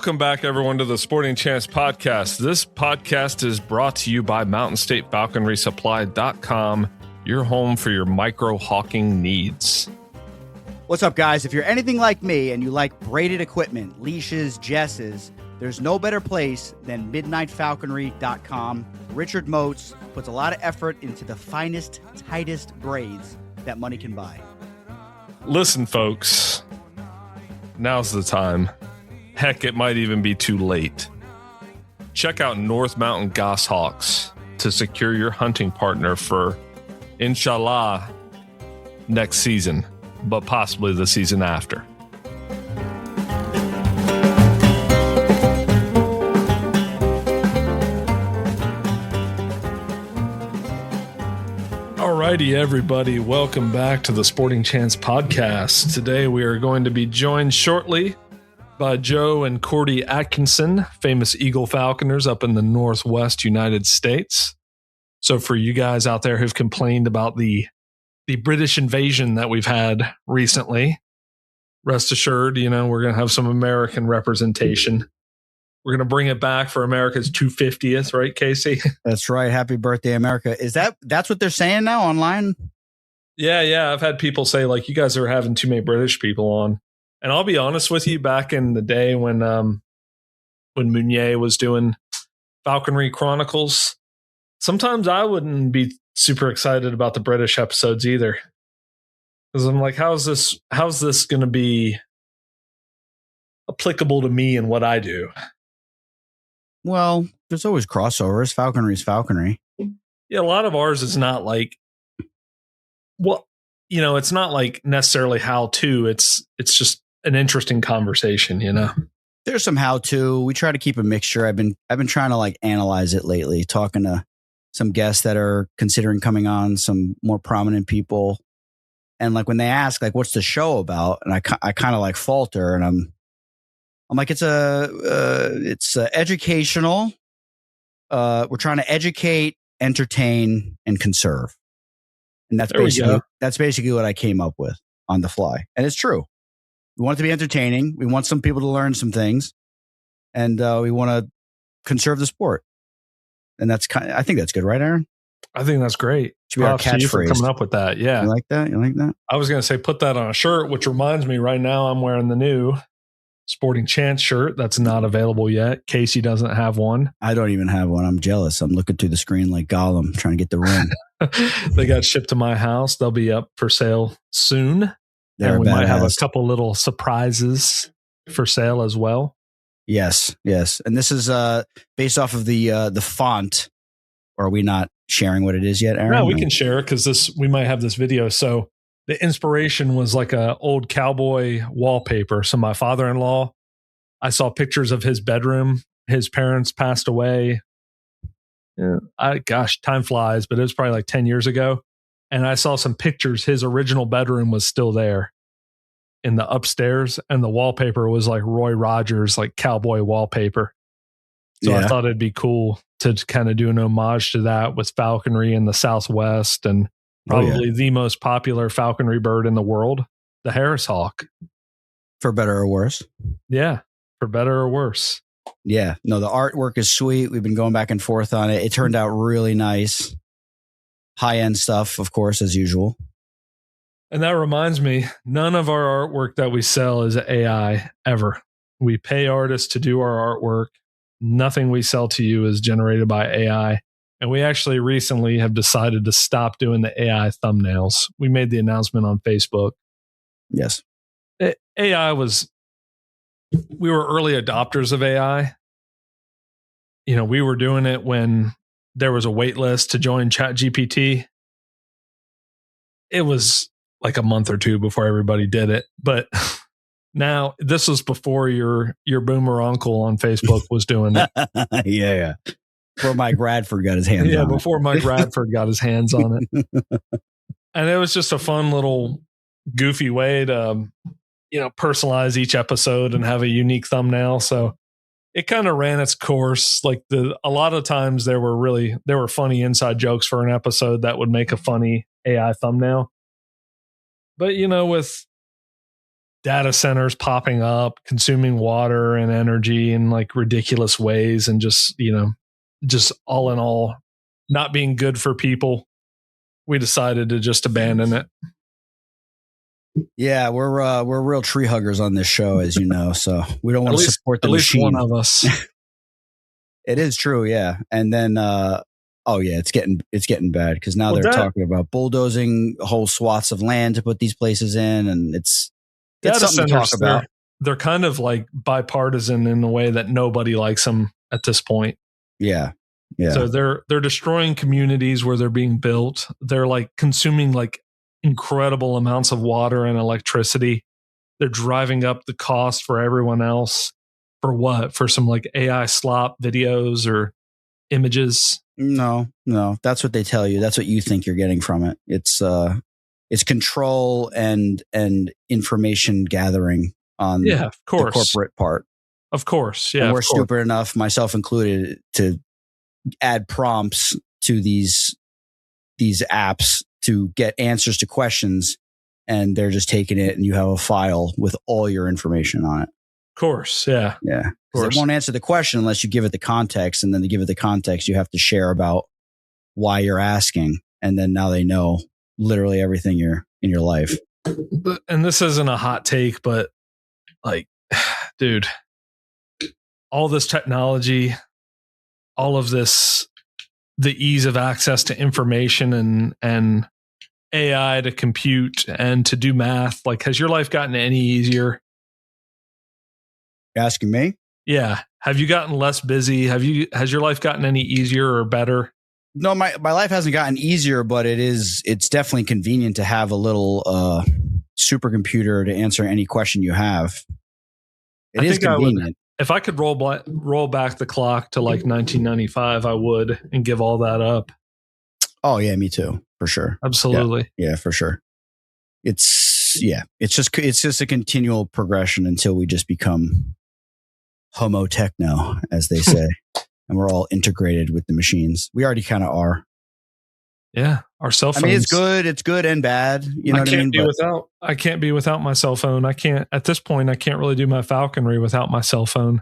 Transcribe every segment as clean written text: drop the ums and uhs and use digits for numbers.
Welcome back, everyone, to the Sporting Chance podcast. This podcast is brought to you by Mountain State Falconry Supply.com, your home for your micro hawking needs. What's up, guys? If you're anything like me and you like braided equipment, leashes, jesses, there's no better place than MidnightFalconry.com. Richard Moats puts a lot of effort into the finest, tightest braids that money can buy. Listen, folks, now's the time. Heck, it might even be too late. Check out North Mountain Goshawks to secure your hunting partner for, inshallah, next season, but possibly the season after. Alrighty, everybody, welcome back to the Sporting Chance podcast. Today we are going to be joined shortly by Joe and Cordi Atkinson, famous eagle falconers up in the Northwest United States. So for you guys out there who've complained about the British invasion that we've had recently, rest assured, we're going to have some American representation. We're going to bring it back for America's 250th, right, Casey? That's right. Happy birthday, America. That's what they're saying now online? Yeah. I've had people say, like, you guys are having too many British people on. And I'll be honest with you, back in the day when Meunier was doing Falconry Chronicles, sometimes I wouldn't be super excited about the British episodes either. Because I'm like, how's this going to be applicable to me and what I do? Well, there's always crossovers. Falconry is falconry. Yeah, a lot of ours is not like, it's not like necessarily how to. It's just an interesting conversation, There's some how to. We try to keep a mixture. I've been trying to analyze it lately, talking to some guests that are considering coming on, some more prominent people. And when they ask, what's the show about? And I kind of falter, and I'm like, it's educational. We're trying to educate, entertain, and conserve. And that's basically what I came up with on the fly. And it's true. We want it to be entertaining. We want some people to learn some things, and we want to conserve the sport. And I think that's good, right, Aaron? I think that's great. Should be our catchphrase for coming up with that. Yeah, you like that? I was going to say put that on a shirt, which reminds me, right now I'm wearing the new Sporting Chance shirt that's not available yet. Casey doesn't have one. I don't even have one. I'm jealous. I'm looking through the screen like Gollum, trying to get the ring. They got shipped to my house. They'll be up for sale soon. And we might have a couple little surprises for sale as well. Yes. And this is based off of the font. Or are we not sharing what it is yet, Aaron? No, we can share it because we might have this video. So the inspiration was like a old cowboy wallpaper. So my father-in-law, I saw pictures of his bedroom. His parents passed away. Yeah, time flies, but it was probably 10 years ago. And I saw some pictures. His original bedroom was still there in the upstairs, and the wallpaper was like Roy Rogers, cowboy wallpaper. So yeah. I thought it'd be cool to kind of do an homage to that with falconry in the Southwest, and probably the most popular falconry bird in the world, the Harris hawk. For better or worse. Yeah, for better or worse. Yeah, no, the artwork is sweet. We've been going back and forth on it. It turned out really nice. High-end stuff, of course, as usual. And that reminds me, none of our artwork that we sell is AI ever. We pay artists to do our artwork. Nothing we sell to you is generated by AI. And we actually recently have decided to stop doing the AI thumbnails. We made the announcement on Facebook. Yes. We were early adopters of AI. We were doing it when there was a wait list to join ChatGPT. It was like a month or two before everybody did it. But now, this was before your boomer uncle on Facebook was doing it. Yeah. Before Mike Radford got his hands on it. Yeah, before Mike Radford got his hands on it. And it was just a fun little goofy way to, personalize each episode and have a unique thumbnail. So it kind of ran its course. A lot of times there were funny inside jokes for an episode that would make a funny AI thumbnail. But with data centers popping up, consuming water and energy in like ridiculous ways, and just all in all, not being good for people, we decided to just abandon it. Yeah, we're real tree huggers on this show, as you know, so we don't want to support the machine. At least one of us. It is true, yeah. And then, it's getting bad because now they're talking about bulldozing whole swaths of land to put these places in, and it's something to talk about. They're kind of like bipartisan in the way that nobody likes them at this point. Yeah. Yeah. So they're destroying communities where they're being built. They're like consuming like incredible amounts of water and electricity. They're driving up the cost for everyone else. For what? For some like AI slop videos or images? No, that's what they tell you. That's what you think you're getting from it. It's control and information gathering on the corporate part. Of course. Yeah. And we're stupid enough, myself included, to add prompts to these apps to get answers to questions, and they're just taking it and you have a file with all your information on it. Of course. Yeah. Yeah. Because it won't answer the question unless you give it the context, and then to give it the context, you have to share about why you're asking. And then now they know literally everything in your life. And this isn't a hot take, but like, dude, all this technology, all of this, the ease of access to information and AI to compute and to do math, like, has your life gotten any easier? You're asking me? Yeah. Have you gotten less busy? Has your life gotten any easier or better? No, my life hasn't gotten easier, but it's definitely convenient to have a little supercomputer to answer any question you have. It is convenient. If I could roll back the clock to like 1995, I would, and give all that up. Oh yeah, me too, for sure. Absolutely. Yeah, for sure. It's just a continual progression until we just become homo techno, as they say, and we're all integrated with the machines. We already kind of are. Yeah, our cell phones. I mean, it's good and bad. You know what I mean? I can't be without my cell phone. I can't at this point. I can't really do my falconry without my cell phone.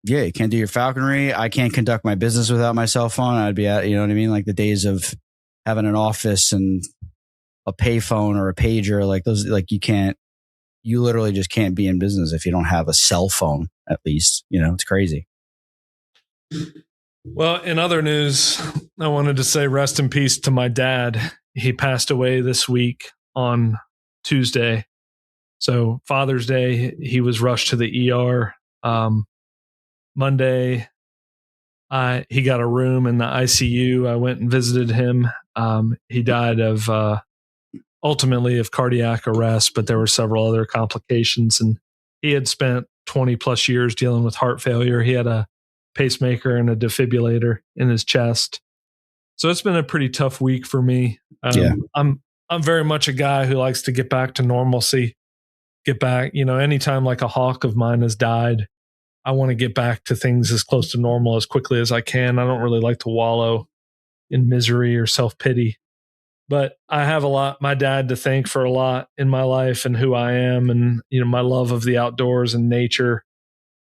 Yeah, you can't do your falconry. I can't conduct my business without my cell phone. I'd be at, you know what I mean? Like the days of having an office and a payphone or a pager, like those, like you literally just can't be in business if you don't have a cell phone, at least. You know, it's crazy. Well, in other news, I wanted to say rest in peace to my dad. He passed away this week on Tuesday. So Father's Day, he was rushed to the ER. Monday, he got a room in the ICU. I went and visited him. He died ultimately of cardiac arrest, but there were several other complications. And he had spent 20 plus years dealing with heart failure. He had a pacemaker and a defibrillator in his chest. So it's been a pretty tough week for me. I'm very much a guy who likes to get back to normalcy, get back, anytime like a hawk of mine has died, I want to get back to things as close to normal as quickly as I can. I don't really like to wallow in misery or self-pity, but I have my dad to thank for a lot in my life and who I am, and, my love of the outdoors and nature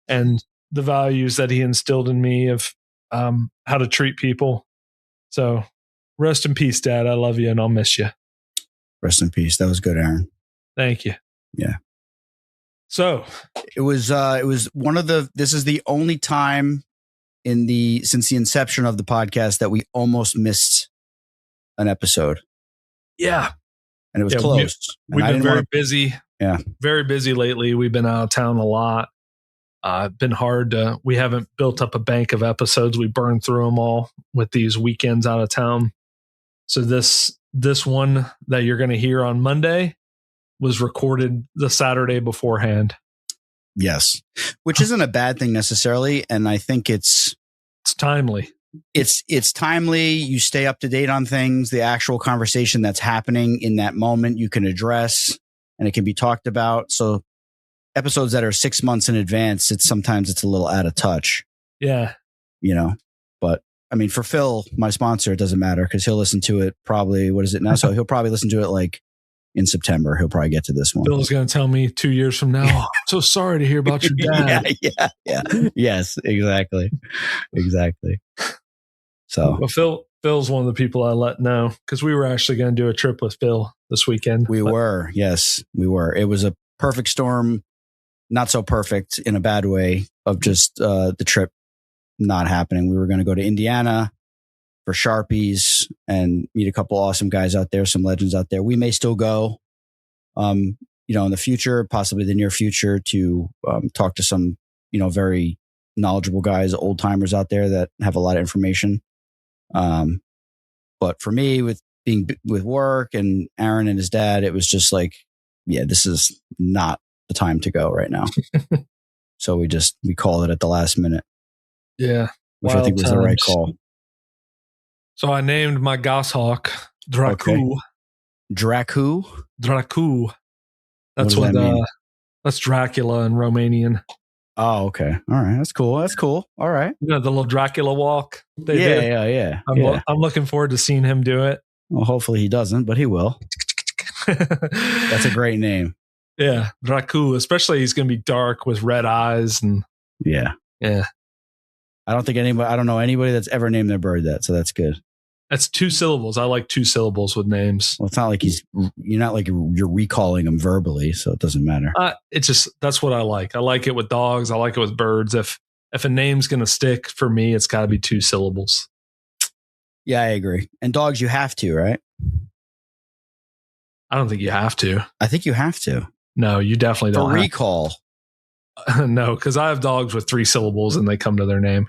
and the values that he instilled in me of how to treat people. So rest in peace, Dad. I love you and I'll miss you. Rest in peace. That was good, Aaron. Thank you. Yeah. So it was this is the only time since the inception of the podcast that we almost missed an episode. Yeah. And it was close. We've been very busy. Yeah. Very busy lately. We've been out of town a lot. Been hard we haven't built up a bank of episodes. We burned through them all with these weekends out of town. So this one that you're going to hear on Monday was recorded the Saturday beforehand. Yes. Which isn't a bad thing necessarily. And I think it's timely. It's timely. You stay up to date on things. The actual conversation that's happening in that moment, you can address and it can be talked about. So episodes that are 6 months in advance, sometimes it's a little out of touch. Yeah. But I mean, for Phil, my sponsor, it doesn't matter because he'll listen to it probably, what is it now? So he'll probably listen to it like, in September, he'll probably get to this one. Bill's going to tell me 2 years from now, I'm so sorry to hear about your dad. Yeah. Yes, exactly. So, well, Phil's one of the people I let know because we were actually going to do a trip with Phil this weekend. Yes, we were. It was a perfect storm, not so perfect in a bad way of just the trip not happening. We were going to go to Indiana for Sharpies and meet a couple awesome guys out there, some legends out there. We may still go, in the future, possibly the near future, to talk to some, very knowledgeable guys, old timers out there that have a lot of information. But for me, with work and Aaron and his dad, it was just like, yeah, this is not the time to go right now. So we called it at the last minute. Yeah. Which I think was the right call. So I named my goshawk Dracu. Okay. Dracu? Dracu. That's what that mean? That's Dracula in Romanian. Oh, okay. All right. That's cool. All right. The little Dracula walk. Yeah. I'm looking forward to seeing him do it. Well, hopefully he doesn't, but he will. That's a great name. Yeah. Dracu. Especially he's going to be dark with red eyes. And yeah. I don't know anybody that's ever named their bird that, so that's good. That's 2 syllables. I like 2 syllables with names. Well, it's not like you're recalling them verbally, so it doesn't matter. That's what I like. I like it with dogs. I like it with birds. If a name's going to stick for me, it's got to be 2 syllables. Yeah, I agree. And dogs, you have to, right? I don't think you have to. I think you have to. No, you definitely don't. For recall. No, because I have dogs with 3 syllables and they come to their name.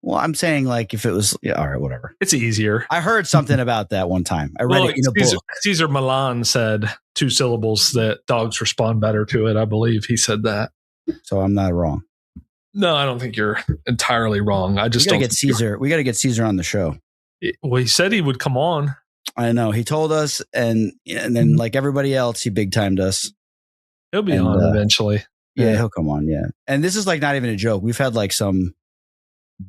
Well, I'm saying like if it was, all right, whatever. It's easier. I heard something about that one time. I read it in a book. Cesar Milan said 2 syllables that dogs respond better to it. I believe he said that. So I'm not wrong. No, I don't think you're entirely wrong. I just we got to get Caesar on the show. Well, he said he would come on. I know. He told us, and then like everybody else, he big timed us. He'll be on eventually. Yeah, he'll come on. Yeah. And this is like not even a joke. We've had like some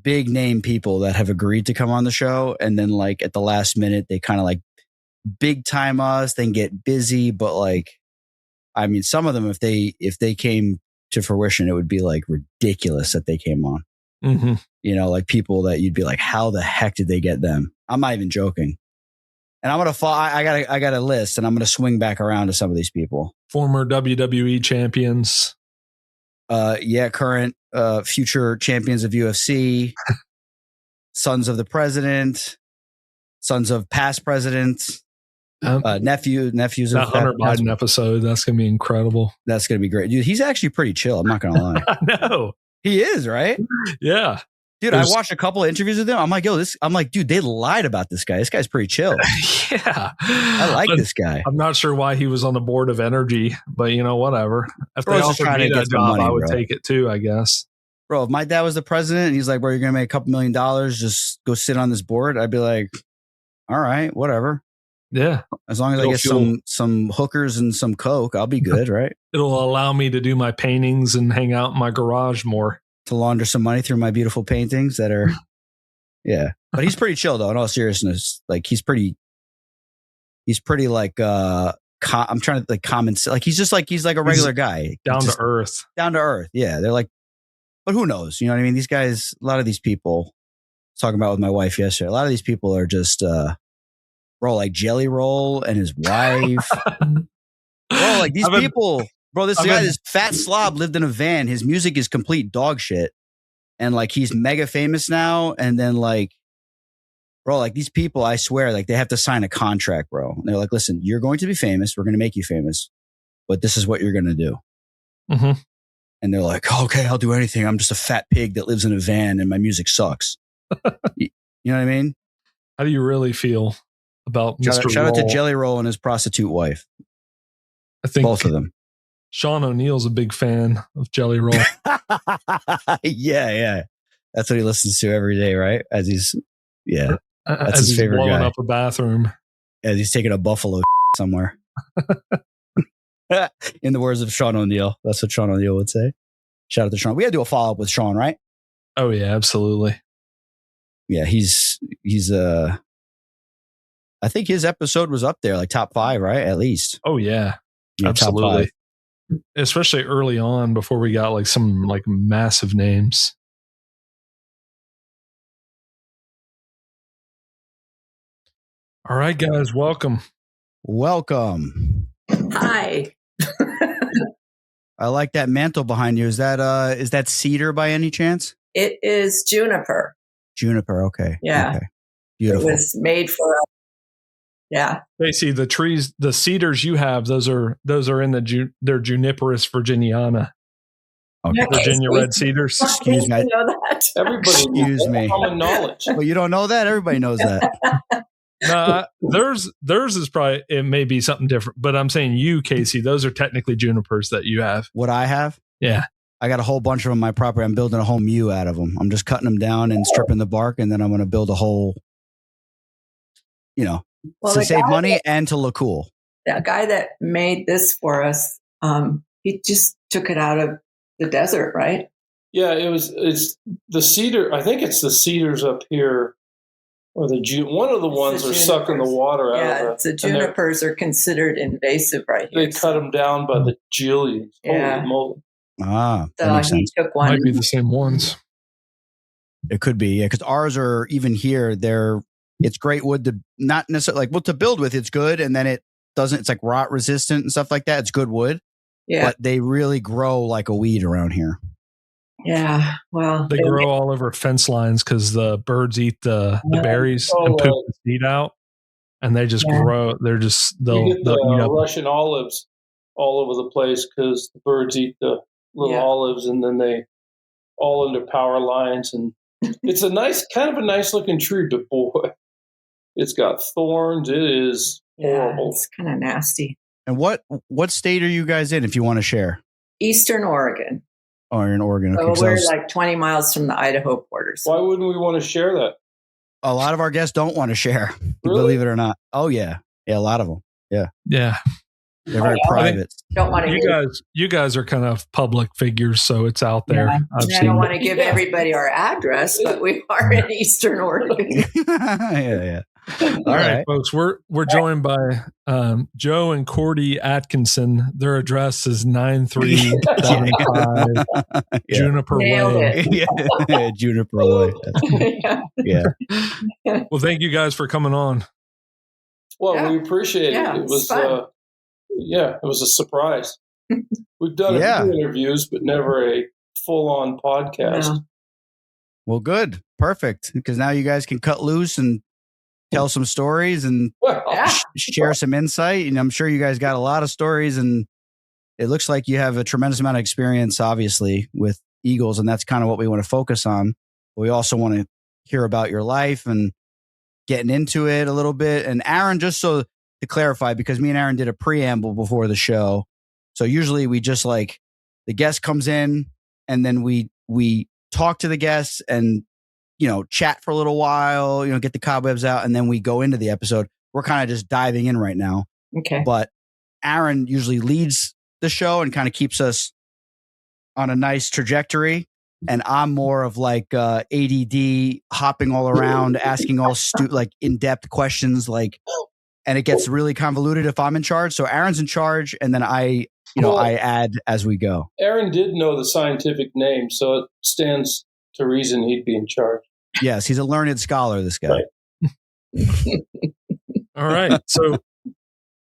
big name people that have agreed to come on the show. And then like at the last minute, they kind of like big time us, then get busy. But like, I mean, some of them, if they came to fruition, it would be like ridiculous that they came on. Mm-hmm. Like people that you'd be like, how the heck did they get them? I'm not even joking. And I'm going to I got a list and I'm going to swing back around to some of these people. Former WWE champions. Current, future champions of UFC, sons of the president, sons of past presidents, nephews of Hunter Biden episode. That's going to be incredible. That's going to be great. Dude, he's actually pretty chill. I'm not going to lie. I know. He is, right? Yeah. Dude, I watched a couple of interviews with him. I'm like, dude, they lied about this guy. This guy's pretty chill. Yeah. I like this guy. I'm not sure why he was on the board of Energy, but whatever. If they offered me that job, I would take it too, I guess. Bro, if my dad was the president and he's like, bro, you're going to make $2 million, just go sit on this board. I'd be like, all right, whatever. Yeah. As long as I get some hookers and some Coke, I'll be good, right? It'll allow me to do my paintings and hang out in my garage more. To launder some money through my beautiful paintings that are, yeah. But he's pretty chill though. In all seriousness, like he's pretty like, I'm trying to like common, like he's like a regular guy. Down to earth. Yeah. They're like, but who knows? You know what I mean? These guys, a lot of these people, I was talking about with my wife yesterday, a lot of these people are just, bro, like Jelly Roll and his wife. Bro, like these people. Bro, this fat slob lived in a van. His music is complete dog shit. And like, he's mega famous now. And then like, bro, like these people, I swear, like they have to sign a contract, bro. And they're like, listen, you're going to be famous. We're going to make you famous, but this is what you're going to do. Mm-hmm. And they're like, okay, I'll do anything. I'm just a fat pig that lives in a van and my music sucks. You know what I mean? How do you really feel about Mr. Shout out to Jelly Roll and his prostitute wife. I think both of them. Sean O'Neill's a big fan of Jelly Roll. Yeah. That's what he listens to every day, right? That's his favorite blowing guy. Up a bathroom. As he's taking a buffalo somewhere. In the words of Sean O'Neill. That's what Sean O'Neill would say. Shout out to Sean. We had to do a follow-up with Sean, right? Oh, yeah, absolutely. Yeah, he's I I think his episode was up there, like top 5, right? At least. Oh yeah, Yeah, absolutely. top 5. Especially early on before we got like some like massive names. All right, guys, welcome. Welcome. Hi. I like that mantle behind you. Is that cedar by any chance? It is juniper. Juniper. Okay. Yeah. Okay. Beautiful. It was made for us. Yeah. Basically, the trees, the cedars you have, those are in they're Juniperus virginiana. Okay. Virginia red cedars. Excuse me. You know that? Everybody Excuse me. common knowledge. Well, you don't know that? Everybody knows that. Nah, theirs is probably, it may be something different, but I'm saying you, Casey, those are technically junipers that you have. What I have? Yeah. I got a whole bunch of them on my property. I'm building a whole mew out of them. I'm just cutting them down and stripping the bark, and then I'm going to build a whole, to save money and to look cool. The guy that made this for us, he just took it out of the desert, right? Yeah, it's the cedar. I think it's the cedars up here, or one of the ones are sucking the water out of the junipers are considered invasive right here. They cut them down by the jillions. Yeah. Holy moly. That makes he sense. took one. Might be the same ones. It could be, yeah, because ours are even here. It's great wood to not necessarily to build with. It's good, and then it's like rot resistant and stuff like that. It's good wood, but they really grow like a weed around here. Yeah, well, they grow all over fence lines because the birds eat the berries and poop the seed out, and they just grow. They're just they'll eat Russian olives all over the place because the birds eat the little olives, and then they all into power lines, and it's a nice looking tree, but boy, it's got thorns. It is horrible. It's kind of nasty. And what state are you guys in, if you want to share? Eastern Oregon. Oh, you're in Oregon. Okay, so we're like 20 miles from the Idaho border. Why wouldn't we want to share that? A lot of our guests don't want to share, really? Believe it or not. Oh yeah, a lot of them. Yeah. They're very private. Don't want to. You guys are kind of public figures, so it's out there. I don't want to give everybody our address, but we are in Eastern Oregon. Yeah. All right, folks. We're joined by Joe and Cordi Atkinson. Their address is 9375 Juniper Way. Yeah, Juniper Way. Yeah. Well, thank you guys for coming on. Well, we appreciate it. It was fun. It was a surprise. We've done a few interviews, but never a full-on podcast. Yeah. Well, good. Perfect. Because now you guys can cut loose and tell some stories and share some insight. And I'm sure you guys got a lot of stories, and it looks like you have a tremendous amount of experience, obviously, with eagles. And that's kind of what we want to focus on. But we also want to hear about your life and getting into it a little bit. And Aaron, just so to clarify, because me and Aaron did a preamble before the show. So usually we just the guest comes in and then we talk to the guests and, chat for a little while, get the cobwebs out, and then we go into the episode. We're kind of just diving in right now. Okay. But Aaron usually leads the show and kind of keeps us on a nice trajectory. And I'm more of ADD, hopping all around, asking all in-depth questions, and it gets really convoluted if I'm in charge. So Aaron's in charge, and then I add as we go. Aaron did know the scientific name, so it stands to reason he'd be in charge. Yes, he's a learned scholar, this guy. Right. All right. So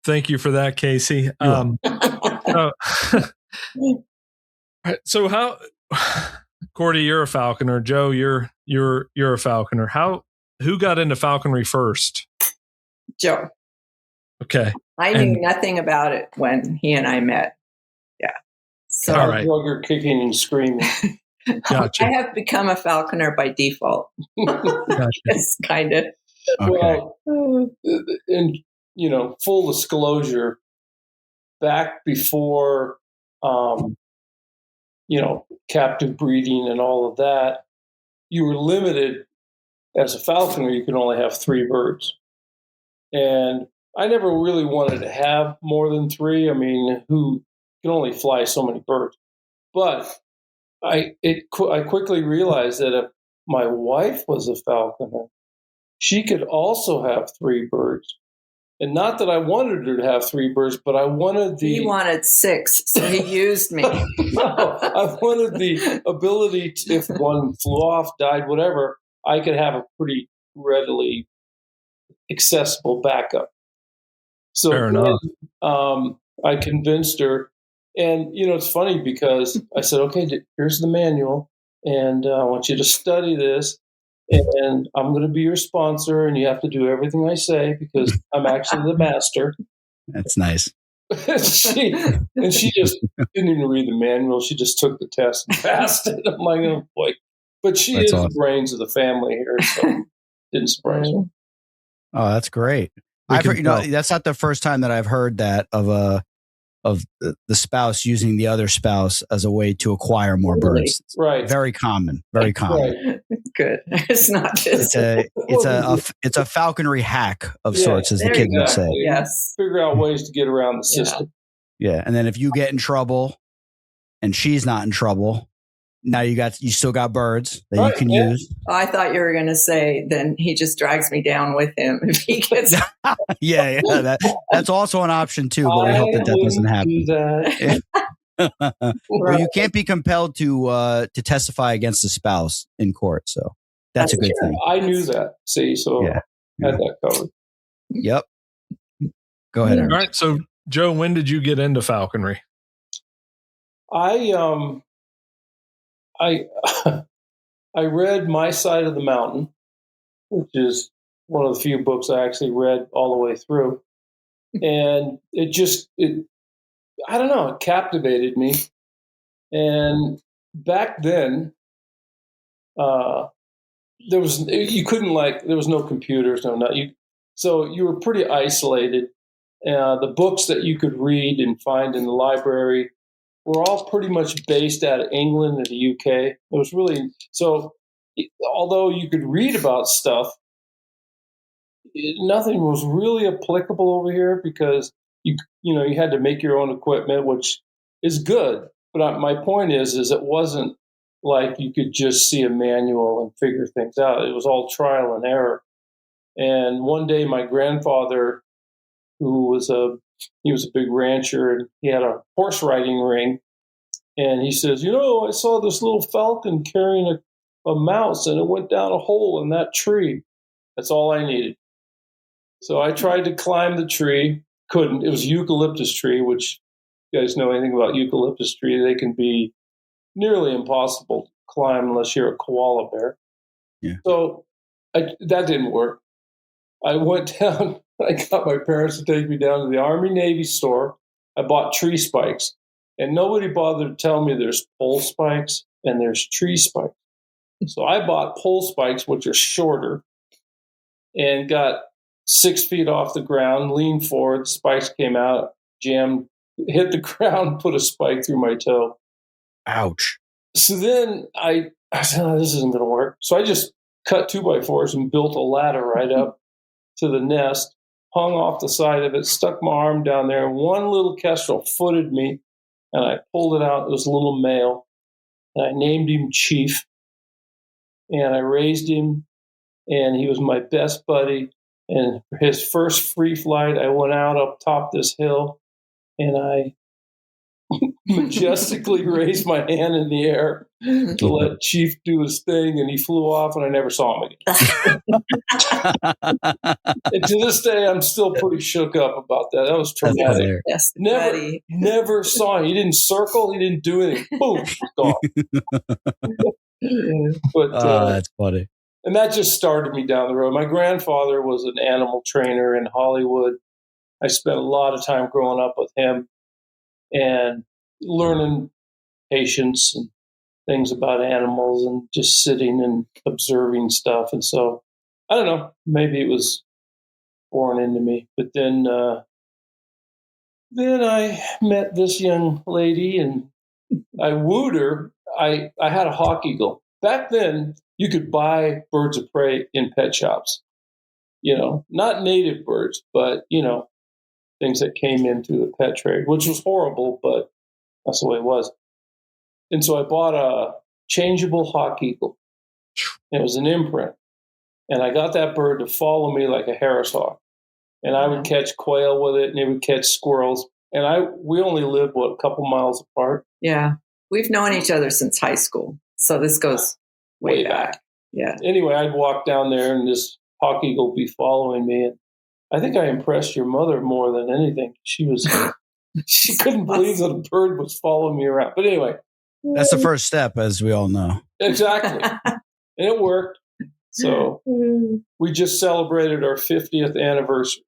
thank you for that, Casey. So how, Cordi, you're a falconer. Joe, you're a falconer. Who got into falconry first? Joe. Okay. I knew nothing about it when he and I met. Yeah. So all right. You're kicking and screaming. Gotcha. I have become a falconer by default. Gotcha. It's kind of. Okay. Well, and full disclosure, back before, captive breeding and all of that, you were limited as a falconer. You could only have 3 birds, and I never really wanted to have more than 3. I mean, who can only fly so many birds? But I quickly realized that if my wife was a falconer, she could also have 3 birds. And not that I wanted her to have 3 birds, but I wanted He wanted 6, so he used me. No, I wanted the ability to, if one flew off, died, whatever, I could have a pretty readily accessible backup. So Fair enough. I convinced her. And, it's funny because I said, okay, here's the manual. And I want you to study this. And I'm going to be your sponsor. And you have to do everything I say because I'm actually the master. That's nice. she just didn't even read the manual. She just took the test and passed it. I'm like, oh boy. But she is awesome. The brains of the family here. So didn't surprise me. Oh, that's great. I've heard, that's not the first time that I've heard that of the spouse using the other spouse as a way to acquire more birds. Right. Very common. Very common. Right. Good. It's not just it's a falconry hack of sorts, as the kids would say. Yes. Figure out ways to get around the system. Yeah. And then if you get in trouble and she's not in trouble, now you still got birds that you can use. I thought you were going to say, then he just drags me down with him if he gets. yeah. That's also an option too, but we hope that doesn't happen. Well, you can't be compelled to testify against the spouse in court, so that's a good thing. I knew that. See, so had that covered. Yep. Go ahead. All right. So, Joe, when did you get into falconry? I read My Side of the Mountain, which is one of the few books I actually read all the way through. And it I don't know, it captivated me. And back then, there was no computers, so you were pretty isolated. The books that you could read and find in the library were all pretty much based out of England and the UK. It was really although you could read about stuff, nothing was really applicable over here because you had to make your own equipment, which is good. But my point is it wasn't like you could just see a manual and figure things out. It was all trial and error. And one day, my grandfather, who was a big rancher, and he had a horse riding ring. And he says, I saw this little falcon carrying a mouse, and it went down a hole in that tree. That's all I needed. So I tried to climb the tree, couldn't. It was a eucalyptus tree, which you guys know anything about eucalyptus tree, they can be nearly impossible to climb unless you're a koala bear. Yeah. So that didn't work. I went down. I got my parents to take me down to the Army-Navy store. I bought tree spikes. And nobody bothered to tell me there's pole spikes and there's tree spikes. So I bought pole spikes, which are shorter, and got 6 feet off the ground, leaned forward, the spikes came out, jammed, hit the ground, put a spike through my toe. Ouch. So then I said, this isn't going to work. So I just cut 2x4s and built a ladder right up to the nest, hung off the side of it, stuck my arm down there, and one little kestrel footed me, and I pulled it out. It was a little male, and I named him Chief, and I raised him, and he was my best buddy. And for his first free flight, I went out up top this hill, and I majestically raised my hand in the air to let Chief do his thing, and he flew off, and I never saw him again. And to this day, I'm still pretty shook up about that. That was traumatic. Yes, never saw him. He didn't circle. He didn't do anything. Boom, gone. But that's funny. And that just started me down the road. My grandfather was an animal trainer in Hollywood. I spent a lot of time growing up with him and learning patience and things about animals and just sitting and observing stuff. And so, I don't know, maybe it was born into me. But then I met this young lady and I wooed her. I had a hawk eagle. Back then, you could buy birds of prey in pet shops. Not native birds, but, things that came in through the pet trade, which was horrible, but that's the way it was. And so I bought a changeable hawk eagle. It was an imprint. And I got that bird to follow me like a Harris hawk. And I would catch quail with it, and it would catch squirrels. And we only lived, a couple miles apart? Yeah. We've known each other since high school. So this goes way back. Yeah. Anyway, I'd walk down there, and this hawk eagle would be following me. And I think I impressed your mother more than anything. She couldn't believe that a bird was following me around. But anyway. That's the first step, as we all know. Exactly. And it worked. So we just celebrated our 50th anniversary.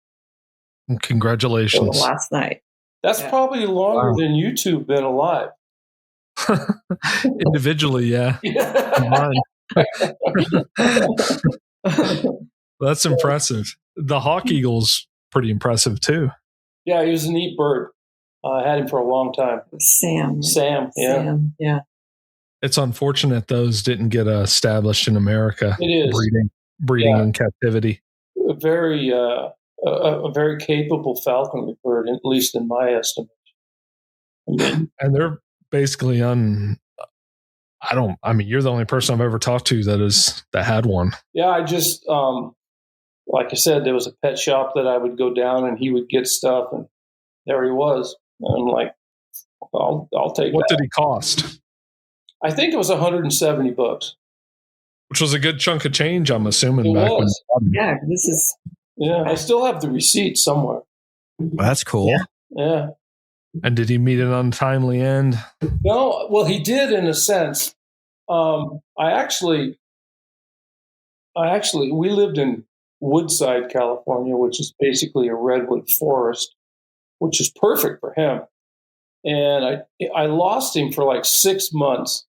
Congratulations. Last night. That's probably longer than you two have been alive. Individually, yeah. That's impressive. The hawk eagle's pretty impressive too. Yeah, he was a neat bird. I had him for a long time. Sam, yeah. Sam, yeah. It's unfortunate those didn't get established in America. It is. Breeding in captivity. A very capable falconry bird, at least in my estimation. And they're basically you're the only person I've ever talked to that had one. Yeah, I just, like I said, there was a pet shop that I would go down and he would get stuff, and there he was. And I'm like, I'll take What that. did he cost? I think it was $170. Which was a good chunk of change, I'm assuming. It back was. Yeah, this is. Yeah, I still have the receipt somewhere. Well, that's cool. Yeah. And did he meet an untimely end? No, well, he did in a sense. We lived in Woodside, California, which is basically a redwood forest, which is perfect for him. And I lost him for like 6 months.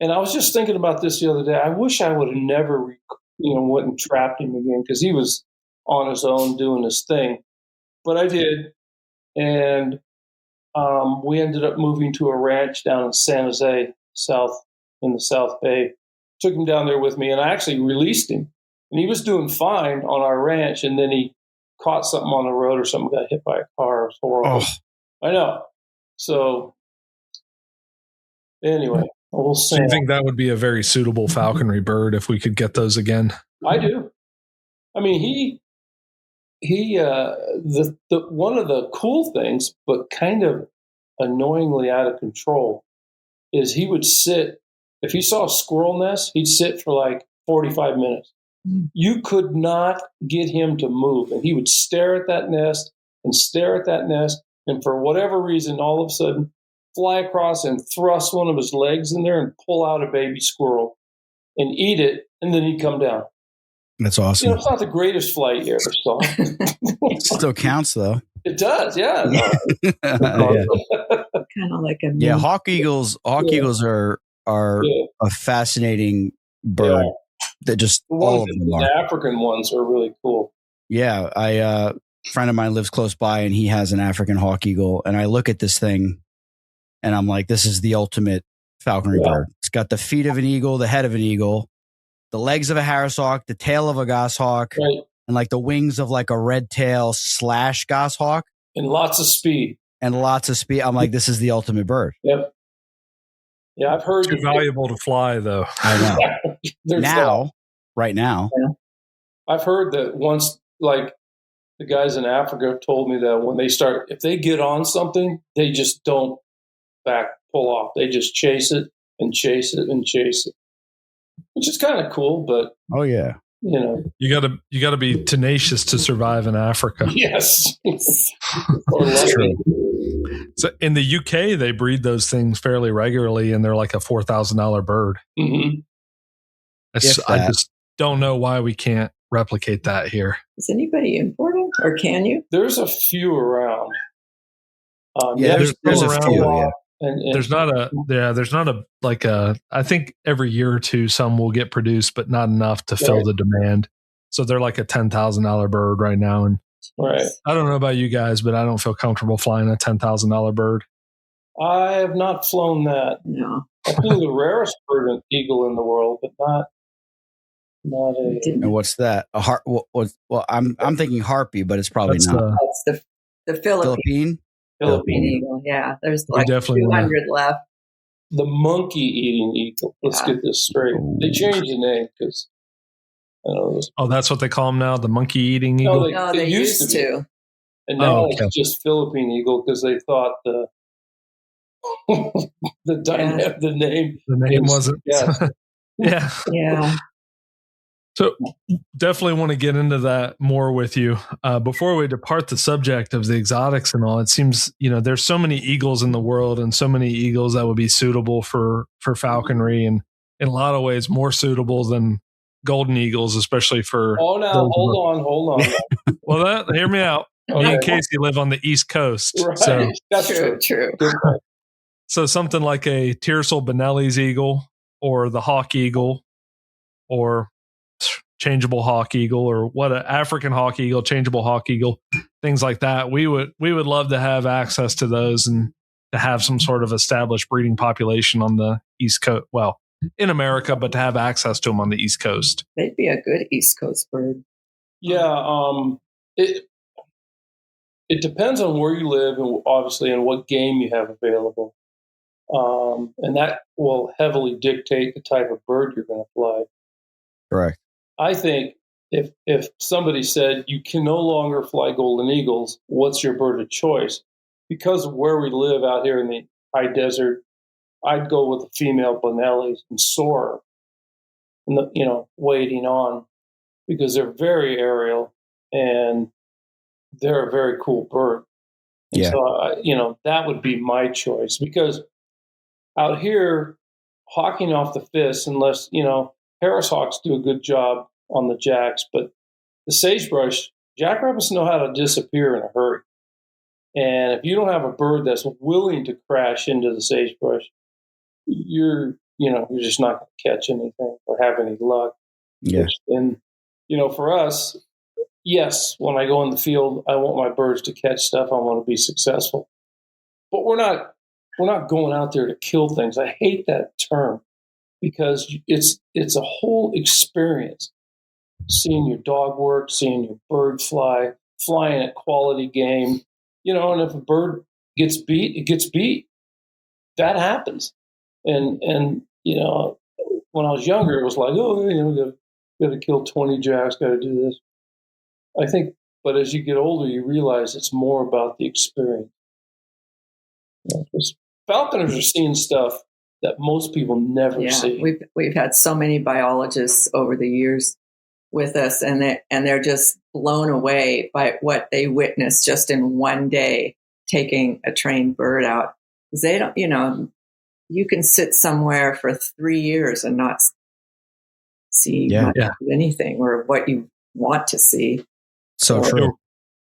And I was just thinking about this the other day. I wish I would have never, went and trapped him again, because he was on his own doing his thing. But I did. And we ended up moving to a ranch down in San Jose, in the South Bay. Took him down there with me, and I actually released him. And he was doing fine on our ranch, and then he caught something on the road or something, got hit by a car. It was horrible. Oh. I know. So anyway, we'll see. So you think that would be a very suitable falconry bird if we could get those again? I do. I mean, the one of the cool things, but kind of annoyingly out of control, is he would sit. If he saw a squirrel nest, he'd sit for like 45 minutes. You could not get him to move, and he would stare at that nest and stare at that nest, and for whatever reason, all of a sudden, fly across and thrust one of his legs in there and pull out a baby squirrel and eat it, and then he'd come down. That's awesome. It's not the greatest flight you ever saw. It still counts, though. It does, yeah. Kind of like a. Yeah, hawk eagles are a fascinating bird. Yeah. That just all of them are. The African ones are really cool. Yeah, a friend of mine lives close by, and he has an African hawk eagle. And I look at this thing, and I'm like, this is the ultimate falconry bird. It's got the feet of an eagle, the head of an eagle, the legs of a Harris hawk, the tail of a goshawk, right, and like the wings of like a red tail / goshawk, and lots of speed. I'm like, this is the ultimate bird. Yep. Yeah, I've heard. Too valuable to fly, though. I know. Right now. Yeah. I've heard that once, like the guys in Africa told me that when they start, if they get on something, they just don't pull off. They just chase it and chase it and chase it, which is kind of cool. But oh yeah, you gotta be tenacious to survive in Africa. Yes. That's true. So in the UK, they breed those things fairly regularly, and they're like a $4,000 bird. Mm-hmm. I just don't know why we can't replicate that here. Is anybody importing, or can you? There's a few around. There's a few. Yeah. And there's not a I think every year or two some will get produced, but not enough to fill the demand. So they're like a $10,000 bird right now, and right. I don't know about you guys, but I don't feel comfortable flying a $10,000 bird. I have not flown that. No. I flew the rarest bird and eagle in the world, but not a. And what's that? A harp? Well, I'm thinking harpy, but it's probably not. That's the Philippine eagle. Yeah, there's like 200 left. The monkey-eating eagle. Let's get this straight. They changed the name because Oh, that's what they call them now, the monkey eating eagle? No, they used to. And now it's just Philippine eagle because they thought the name wasn't. Yeah. Yeah. So definitely want to get into that more with you. Before we depart the subject of the exotics and all, it seems, there's so many eagles in the world and so many eagles that would be suitable for falconry, and in a lot of ways more suitable than golden eagles, especially for. Oh, now hold on. Well, hear me out. Okay. Me and Casey live on the East Coast. Right. So that's true. So something like a Tiercel Benelli's eagle, or the hawk eagle, or changeable hawk eagle, or what an African hawk eagle, changeable hawk eagle, things like that. We would love to have access to those and to have some sort of established breeding population on the East Coast. Well, in America, but to have access to them on the East Coast. They'd be a good East Coast bird. Yeah. It depends on where you live and obviously and what game you have available. And that will heavily dictate the type of bird you're going to fly. Correct. I think if somebody said you can no longer fly golden eagles, what's your bird of choice? Because of where we live out here in the high desert, I'd go with the female Bonellis and soar, and waiting on, because they're very aerial and they're a very cool bird. And yeah. So that would be my choice, because out here, hawking off the fists, unless Harris hawks do a good job on the jacks, but the sagebrush, jackrabbits know how to disappear in a hurry. And if you don't have a bird that's willing to crash into the sagebrush, you're just not going to catch anything or have any luck. Yeah. And for us, yes, when I go in the field, I want my birds to catch stuff. I want to be successful, but we're not going out there to kill things. I hate that term, because it's a whole experience. Seeing your dog work, seeing your bird fly, flying at quality game, and if a bird gets beat, it gets beat. That happens. And when I was younger, it was like, got to kill 20 jacks, got to do this. I think, but as you get older, you realize it's more about the experience. Falconers are seeing stuff that most people never see. We've had so many biologists over the years with us, and they're just blown away by what they witnessed just in one day taking a trained bird out. They don't, you can sit somewhere for 3 years and not see much of anything or what you want to see. So true.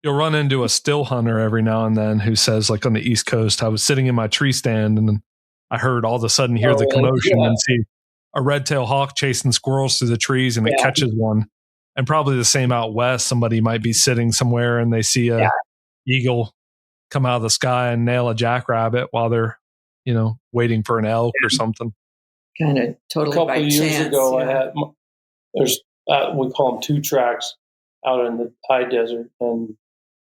You'll run into a still hunter every now and then who says, like on the East Coast, I was sitting in my tree stand and then I heard all of a sudden hear the commotion and see a red-tailed hawk chasing squirrels through the trees, and it catches one. And probably the same out west, somebody might be sitting somewhere and they see a eagle come out of the sky and nail a jackrabbit while they're, waiting for an elk or something. Kind of totally by chance. A couple of years ago, I had, we call them 2 tracks out in the high desert, and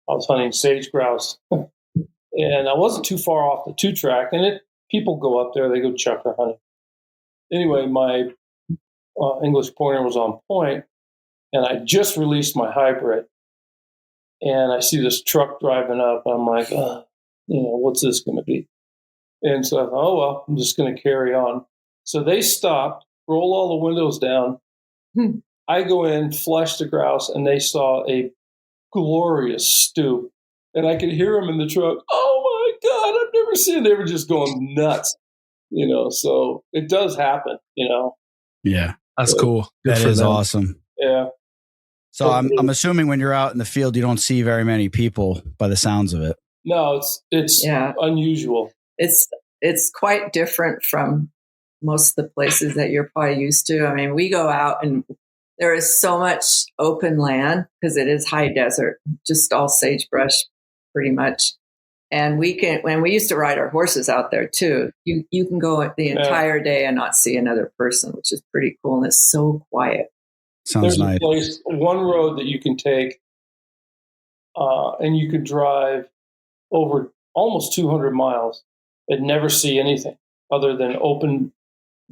I was hunting sage grouse. And I wasn't too far off the 2 track, and people go up there, they go chukar hunting. Anyway, my English pointer was on point, and I just released my hybrid, and I see this truck driving up, and I'm like, what's this going to be? And so I thought, I'm just going to carry on. So they stopped, roll all the windows down. I go in, flush the grouse, and they saw a glorious stoop. And I could hear them in the truck. Oh my God, I've never seen it. They were just going nuts, so it does happen, Yeah. That's cool. That is awesome. Yeah. So I'm assuming when you're out in the field, you don't see very many people by the sounds of it. No, it's unusual. It's quite different from most of the places that you're probably used to. I mean, we go out and there is so much open land because it is high desert, just all sagebrush pretty much. And we used to ride our horses out there too. You can go the entire day and not see another person, which is pretty cool. And it's so quiet. Sounds nice. There's one road that you can take, and you can drive over almost 200 miles and never see anything other than open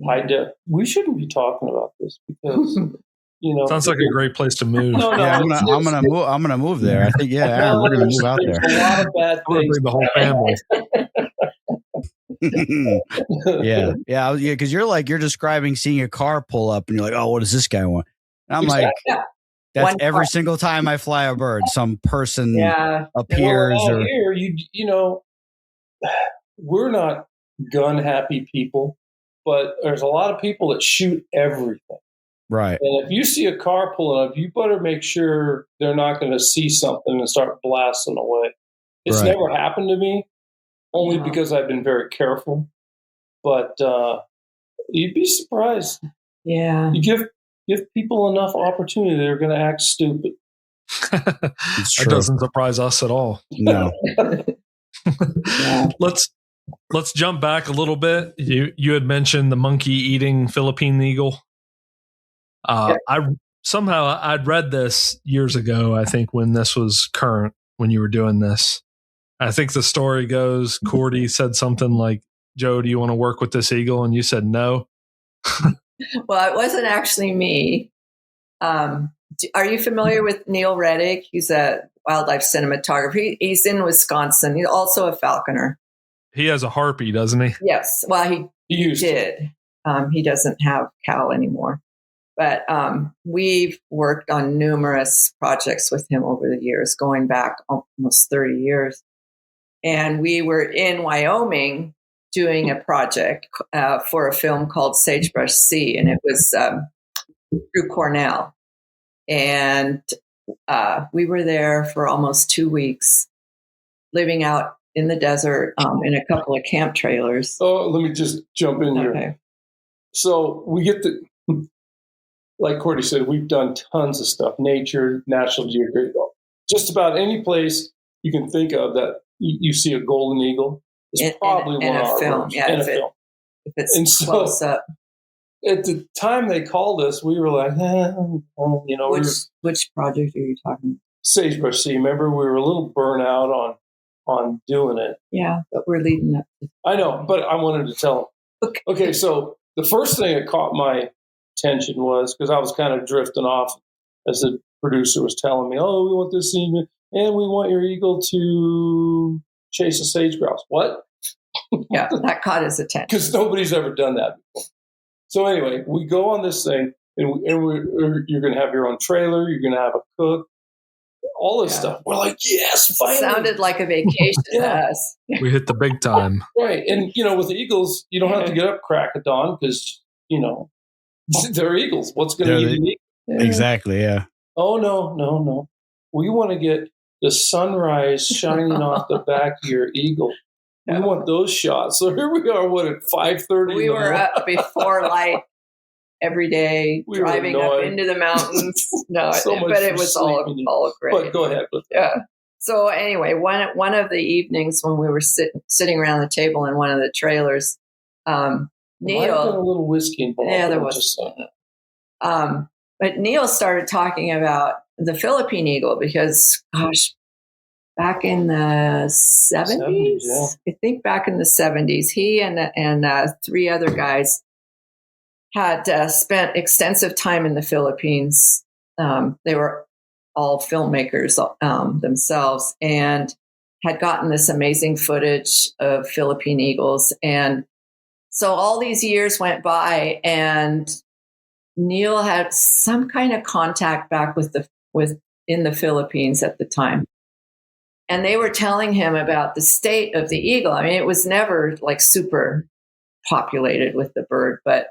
high depth. We shouldn't be talking about this because Sounds like a great place to move. No, Yeah, I'm gonna move there. I think Aaron, we're gonna move out there. There's a lot of bad things. The whole family. yeah, because you're describing seeing a car pull up, and you're like, oh, what does this guy want? And I'm like, that's every single time I fly a bird, some person appears. Well, here, we're not gun happy people, but there's a lot of people that shoot everything. Right. And if you see a car pulling up, you better make sure they're not going to see something and start blasting away. It's never happened to me, only because I've been very careful. But you'd be surprised. Yeah. You give people enough opportunity, they're going to act stupid. It doesn't surprise us at all. No. Let's jump back a little bit. You had mentioned the monkey eating Philippine eagle. I'd read this years ago, I think, when this was current, when you were doing this. I think the story goes, Cordi said something like, Joe, do you want to work with this eagle? And you said no. Well, it wasn't actually me. Are you familiar with Neil Reddick? He's a wildlife cinematographer. He's in Wisconsin. He's also a falconer. He has a harpy, doesn't he? Yes. Well, he did. He doesn't have Cal anymore. But we've worked on numerous projects with him over the years, going back almost 30 years. And we were in Wyoming doing a project for a film called Sagebrush Sea, and it was through Cornell. And we were there for almost 2 weeks, living out in the desert in a couple of camp trailers. Oh, let me just jump in here. So we get like Cordy said, we've done tons of stuff, nature, National Geographic, just about any place you can think of that you see a golden eagle. It's probably one of our film. Yeah, in a film. If it's close up. At the time they called us, we were like, Which project are you talking about? Sagebrush Sea. Remember, we were a little burnt out on doing it. Yeah, but we're leading up. I know, but I wanted to tell them. Okay, so the first thing that caught my attention was, because I was kind of drifting off as the producer was telling me, oh, we want this scene, and we want your eagle to chase a sage grouse. What? Yeah, that caught his attention. Because nobody's ever done that before. So anyway, we go on this thing, and you're going to have your own trailer, you're going to have a cook, all this stuff. We're like, yes, finally. Sounded like a vacation to us. We hit the big time. Right. And, with the eagles, you don't have to get up crack of dawn because, they're eagles. What's going to eat an eagle? Exactly, yeah. Oh, no. We want to get the sunrise shining off the back of your eagle. We want those shots. So here we are, at 5:30? We were up before light every day, driving up into the mountains. No, but it was all great. But go ahead. Yeah. So anyway, one of the evenings when we were sitting around the table in one of the trailers, Neil, a little whiskey involved. Yeah, there was. But Neil started talking about the Philippine eagle because, gosh, back in the 70s, I think back in the 70s, he and three other guys had spent extensive time in the Philippines. They were all filmmakers themselves and had gotten this amazing footage of Philippine eagles. And so all these years went by, and Neil had some kind of contact back in the Philippines at the time. And they were telling him about the state of the eagle. I mean, it was never like super populated with the bird, but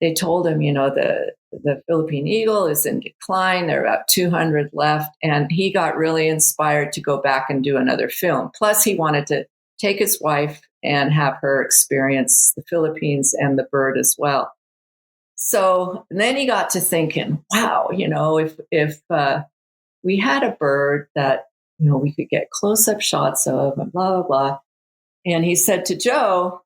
they told him, the Philippine eagle is in decline. There are about 200 left. And he got really inspired to go back and do another film. Plus, he wanted to take his wife and have her experience the Philippines and the bird as well. So then he got to thinking, wow, if we had a bird that, we could get close-up shots of and blah, blah, blah. And he said to Joe,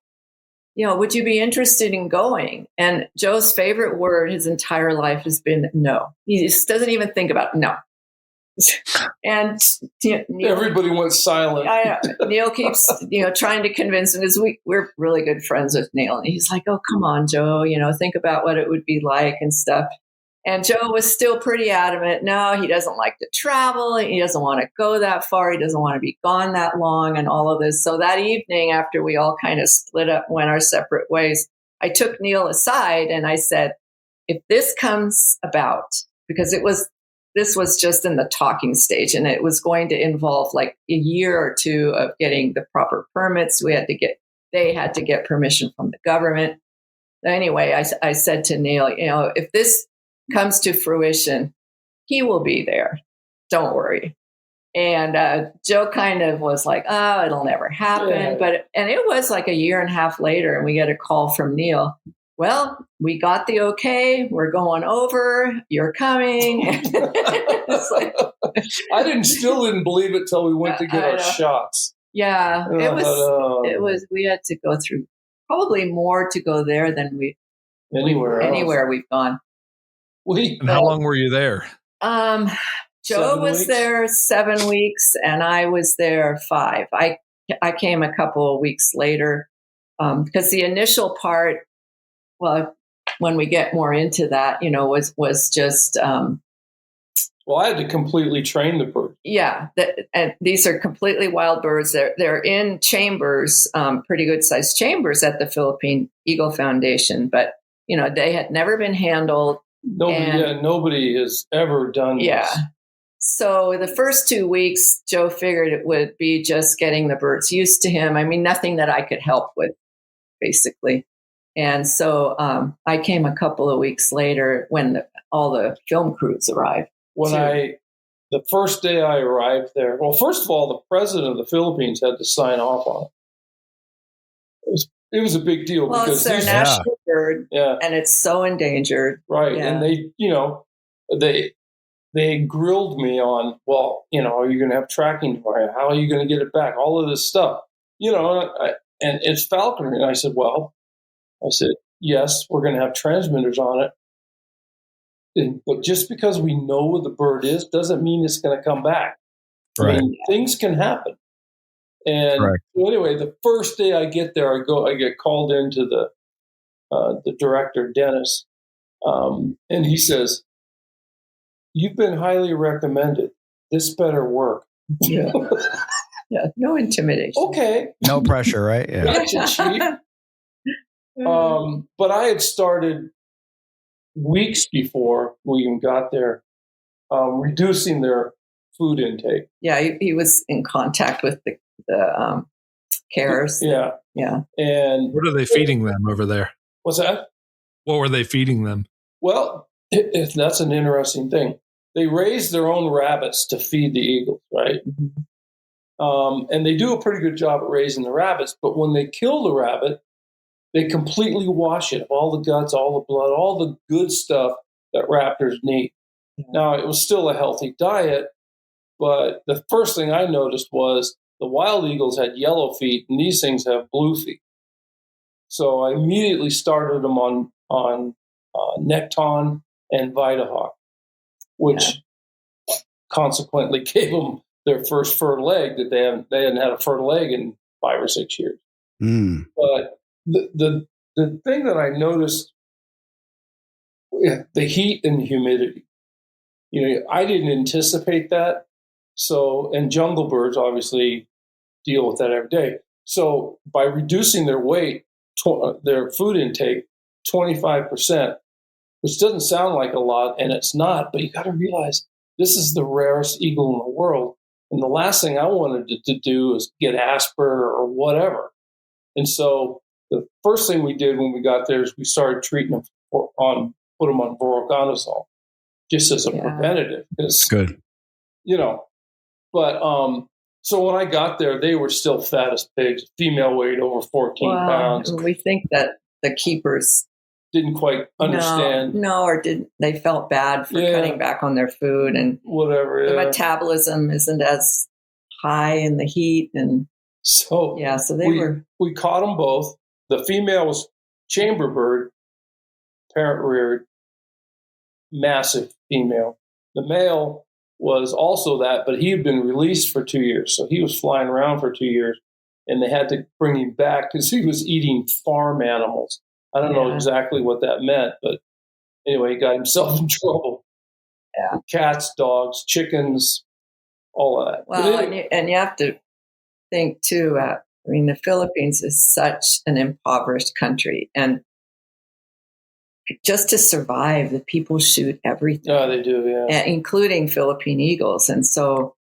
would you be interested in going? And Joe's favorite word his entire life has been no. He just doesn't even think about it. No. And Neil, everybody went silent. Neil keeps, trying to convince him, because we're really good friends with Neil. And he's like, oh, come on, Joe, think about what it would be like and stuff. And Joe was still pretty adamant. No, he doesn't like to travel. He doesn't want to go that far. He doesn't want to be gone that long and all of this. So that evening, after we all kind of split up, went our separate ways, I took Neil aside and I said, if this comes about, because this was just in the talking stage and it was going to involve like a year or two of getting the proper permits. They had to get permission from the government. Anyway, I said to Neil, if this comes to fruition, he will be there. Don't worry. And Joe kind of was like, oh, it'll never happen. Yeah. And it was like a year and a half later, and we get a call from Neil. Well, we got the okay. We're going over. You're coming. It's like, I still didn't believe it till we went to get our shots. Yeah, it was. We had to go through probably more to go there than anywhere we've gone. And how long were you there? Joe was there 7 weeks, and I was there 5. I came a couple of weeks later because the initial part, well, when we get more into that, was just. Well, I had to completely train the bird. Yeah, and these are completely wild birds. They're in chambers, pretty good sized chambers at the Philippine Eagle Foundation, but they had never been handled. Nobody has ever done this. So the first 2 weeks, Joe figured it would be just getting the birds used to him. I mean, nothing that I could help with, basically. And so I came a couple of weeks later when all the film crews arrived. The first day I arrived there, well, first of all, the president of the Philippines had to sign off on it. It was a big deal because it's their national bird, and it's so endangered, right? Yeah. And they grilled me on, well, are you going to have tracking device? How are you going to get it back? All of this stuff, and it's falconry. And I said, yes, we're going to have transmitters on it. But just because we know where the bird is doesn't mean it's going to come back. Right. I mean, things can happen. And so anyway, the first day I get there, I get called into the director, Dennis, and he says, "You've been highly recommended. This better work." Yeah. Yeah. No intimidation. Okay. No pressure, right? Yeah. Gotcha, Chief. But I had started weeks before we even got there, reducing their food intake. Yeah, he was in contact with the carers. Yeah. And what are they feeding them over there? What's that? What were they feeding them? Well, that's an interesting thing. They raise their own rabbits to feed the eagles, right? Mm-hmm. And they do a pretty good job at raising the rabbits, but when they kill the rabbit, they completely wash it of all the guts, all the blood, all the good stuff that raptors need. Now, it was still a healthy diet, but the first thing I noticed was the wild eagles had yellow feet, and these things have blue feet. So I immediately started them on Necton and Vitahawk, which consequently gave them their first fertile egg that they hadn't had a fertile egg in 5 or 6 years. Mm. But the thing that I noticed, the heat and humidity. I didn't anticipate that. So, and jungle birds obviously deal with that every day. So, by reducing their weight, their food intake 25%, which doesn't sound like a lot, and it's not, but you got to realize this is the rarest eagle in the world. And the last thing I wanted to do is get Asper or whatever. And so the first thing we did when we got there is we started treating them put them on voriconazole, just as a preventative. That's good. But so when I got there, they were still fat as pigs. Female weighed over 14 pounds. We think that the keepers didn't quite understand. No, or they felt bad for cutting back on their food and whatever. The metabolism isn't as high in the heat, and so we caught them both. The female was chamber bird, parent reared, massive female. The male was also that, but he had been released for 2 years, so he was flying around for 2 years, and they had to bring him back because he was eating farm animals. I don't know exactly what that meant, but anyway, he got himself in trouble. Yeah. Cats, dogs, chickens, all of that. Well, and you have to think too. I mean, the Philippines is such an impoverished country, and just to survive, the people shoot everything. Yeah, they do, yeah. Including Philippine eagles. And so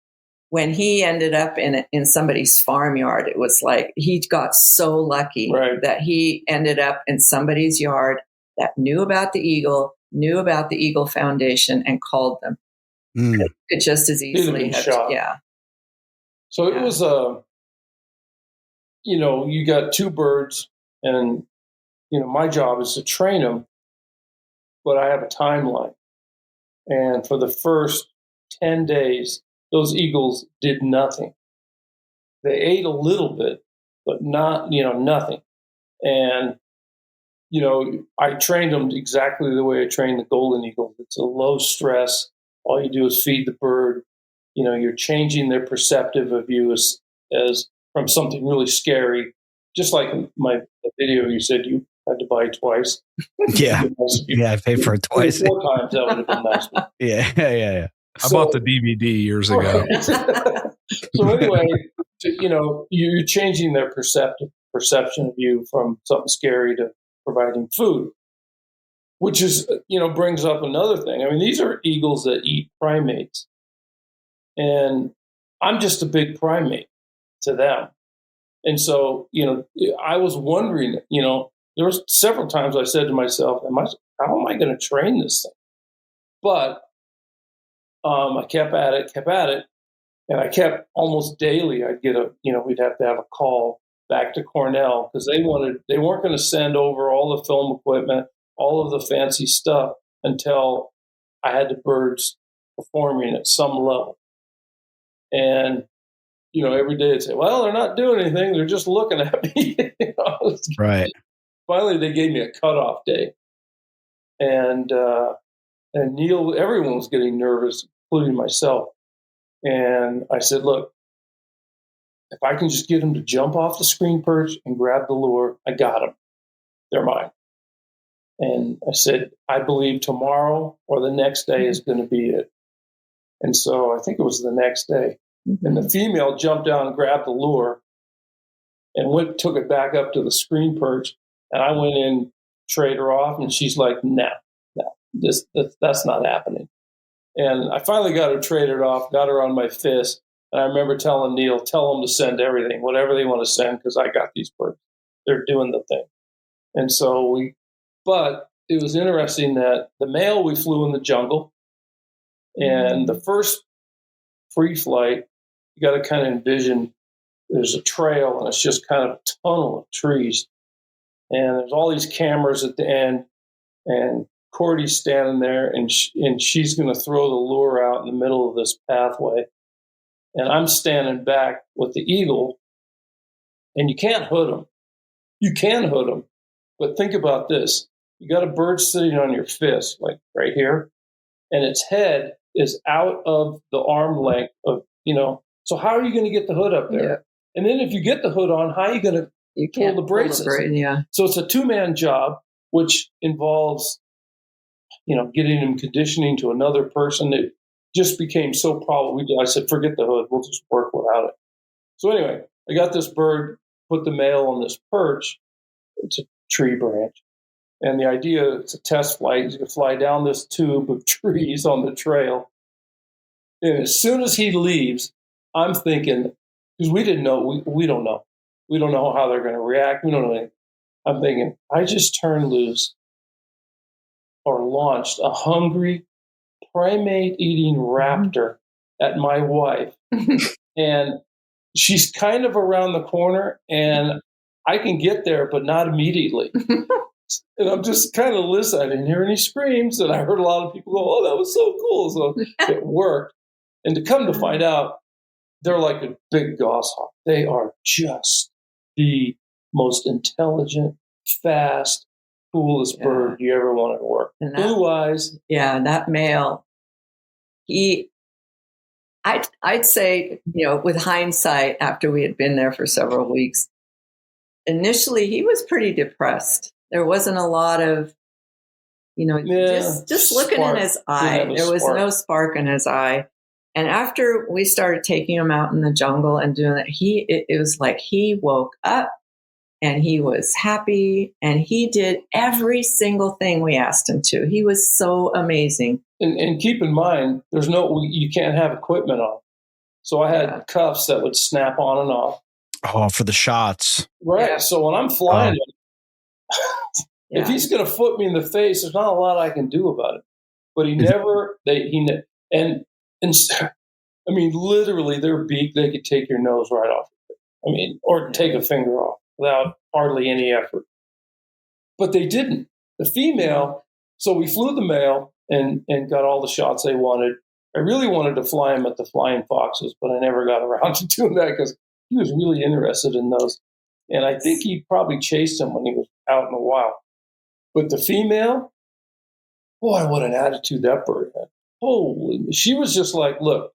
when he ended up in somebody's farmyard, it was like he got so lucky that he ended up in somebody's yard that knew about the Eagle Foundation, and called them. Could just as easily have shot. Yeah. So it was you got two birds, and my job is to train them, but I have a timeline. And for the first 10 days, those eagles did nothing. They ate a little bit, but not, nothing. And, I trained them exactly the way I trained the golden eagle. It's a low stress. All you do is feed the bird. You're changing their perceptive of you as from something really scary. Just like the video you said you had to buy twice. Yeah. Yeah, I paid for it twice. 4 times, that would have been nice. Yeah. I bought the DVD years ago. So anyway, you're changing their perception of you from something scary to providing food, which is, brings up another thing. I mean, these are eagles that eat primates, and I'm just a big primate to them. And so, I was wondering, there was several times I said to myself, how am I going to train this thing? But I kept at it, and I kept almost daily. I'd get we'd have to have a call back to Cornell, because they weren't going to send over all the film equipment, all of the fancy stuff, until I had the birds performing at some level. And every day they'd say, "Well, they're not doing anything; they're just looking at me." Right. Finally, they gave me a cutoff day, and Neil, everyone was getting nervous, including myself. And I said, "Look, if I can just get them to jump off the screen perch and grab the lure, I got them. They're mine." And I said, "I believe tomorrow or the next day is going to be it." And so I think it was the next day. Mm-hmm. And the female jumped down and grabbed the lure and took it back up to the screen perch. And I went in, trade her off, and she's like, no, that's not happening. And I finally got her traded off, got her on my fist. And I remember telling Neil, tell them to send everything, whatever they want to send, because I got these birds. They're doing the thing. And so but it was interesting that the male we flew in the jungle, and the first free flight, you got to kind of envision there's a trail, and it's just kind of a tunnel of trees. And there's all these cameras at the end, and Cordi's standing there, and she's going to throw the lure out in the middle of this pathway. And I'm standing back with the eagle, and you can't hood them. You can hood them, but think about this. You got a bird sitting on your fist, like right here, and its head is out of the arm length of, so how are you going to get the hood up there? Yeah. And then if you get the hood on, how are you going to pull the braces? So it's a 2-man job, which involves, getting them conditioning to another person. It just became so probable. I said, forget the hood. We'll just work without it. So anyway, I got this bird, put the male on this perch. It's a tree branch. And the idea, it's a test flight. You can fly down this tube of trees on the trail. And as soon as he leaves, I'm thinking, because we didn't know, we don't know. We don't know how they're going to react. We don't know anything. I'm thinking, I just turned loose or launched a hungry primate-eating raptor at my wife. And she's kind of around the corner, and I can get there, but not immediately. And I'm just kind of listening. I didn't hear any screams, and I heard a lot of people go, "Oh, that was so cool." So it worked. And to come to find out, they're like a big goshawk. They are just the most intelligent, fast, coolest bird you ever wanted to work. Blue eyes. Yeah, that male, I'd say, with hindsight, after we had been there for several weeks, initially he was pretty depressed. There wasn't a lot of just looking in his eye. There was no spark in his eye. And after we started taking him out in the jungle and doing that, it was like he woke up and he was happy and he did every single thing we asked him to. He was so amazing. And keep in mind, you can't have equipment on. So I had cuffs that would snap on and off. Oh, for the shots. Right. Yeah. So when I'm flying, if he's going to foot me in the face, there's not a lot I can do about it. But I mean, literally their beak, they could take your nose right off. I mean, or take a finger off without hardly any effort. But they didn't. The female, so we flew the male and got all the shots they wanted. I really wanted to fly him at the Flying Foxes, but I never got around to doing that because he was really interested in those. And I think he probably chased him when he was out in the wild. But the female, boy, what an attitude that bird had. Holy, she was just like, look,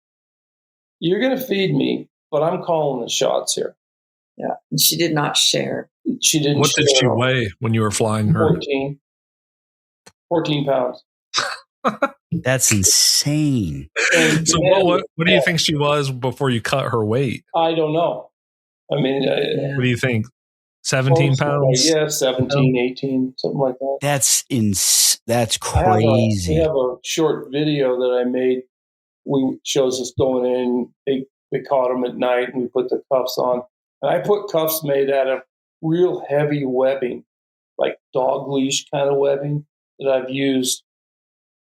you're going to feed me, but I'm calling the shots here. Yeah, and she did not share. She didn't. What did she weigh when you were flying her? 14 pounds. That's insane. So what do you think she was before you cut her weight? I don't know. I mean, what do you think? 17 pounds? Yeah, 17, 18, something like that. That's crazy. We have a short video that I made. Shows us going in. They caught him at night, and we put the cuffs on. And I put cuffs made out of real heavy webbing, like dog leash kind of webbing that I've used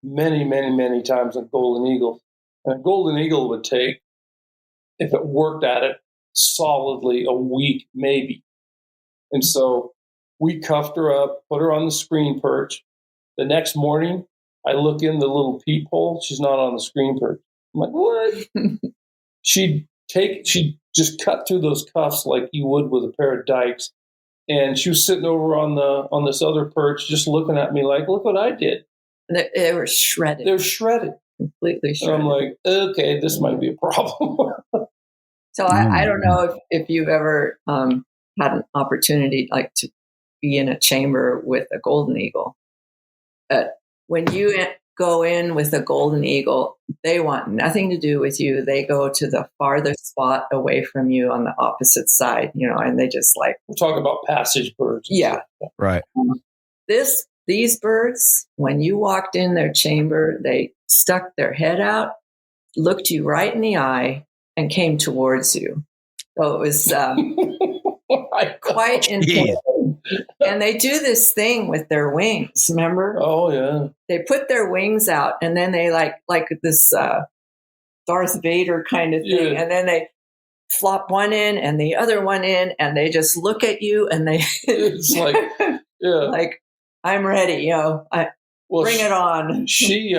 many, many, many times on golden eagles. And a golden eagle would take, if it worked at it, solidly a week, maybe. And so we cuffed her up, put her on the screen perch. The next morning, I look in the little peephole. She's not on the screen perch. I'm like, what? She'd just cut through those cuffs like you would with a pair of dikes. And she was sitting over on this other perch, just looking at me like, look what I did. They were shredded. They're shredded. Completely shredded. And I'm like, okay, this might be a problem. So I don't know if you've ever had an opportunity like to be in a chamber with a golden eagle. But when you go in with a golden eagle, they want nothing to do with you. They go to the farthest spot away from you on the opposite side, and they just like... We're talking about passage birds. Yeah. Right. These birds, when you walked in their chamber, they stuck their head out, looked you right in the eye, and came towards you. So it was quite intense. And they do this thing with their wings, remember? Oh, yeah. They put their wings out, and then they like this Darth Vader kind of thing. Yeah. And then they flop one in and the other one in, and they just look at you, and they... It's like, yeah. Like, I'm ready, bring it on. She,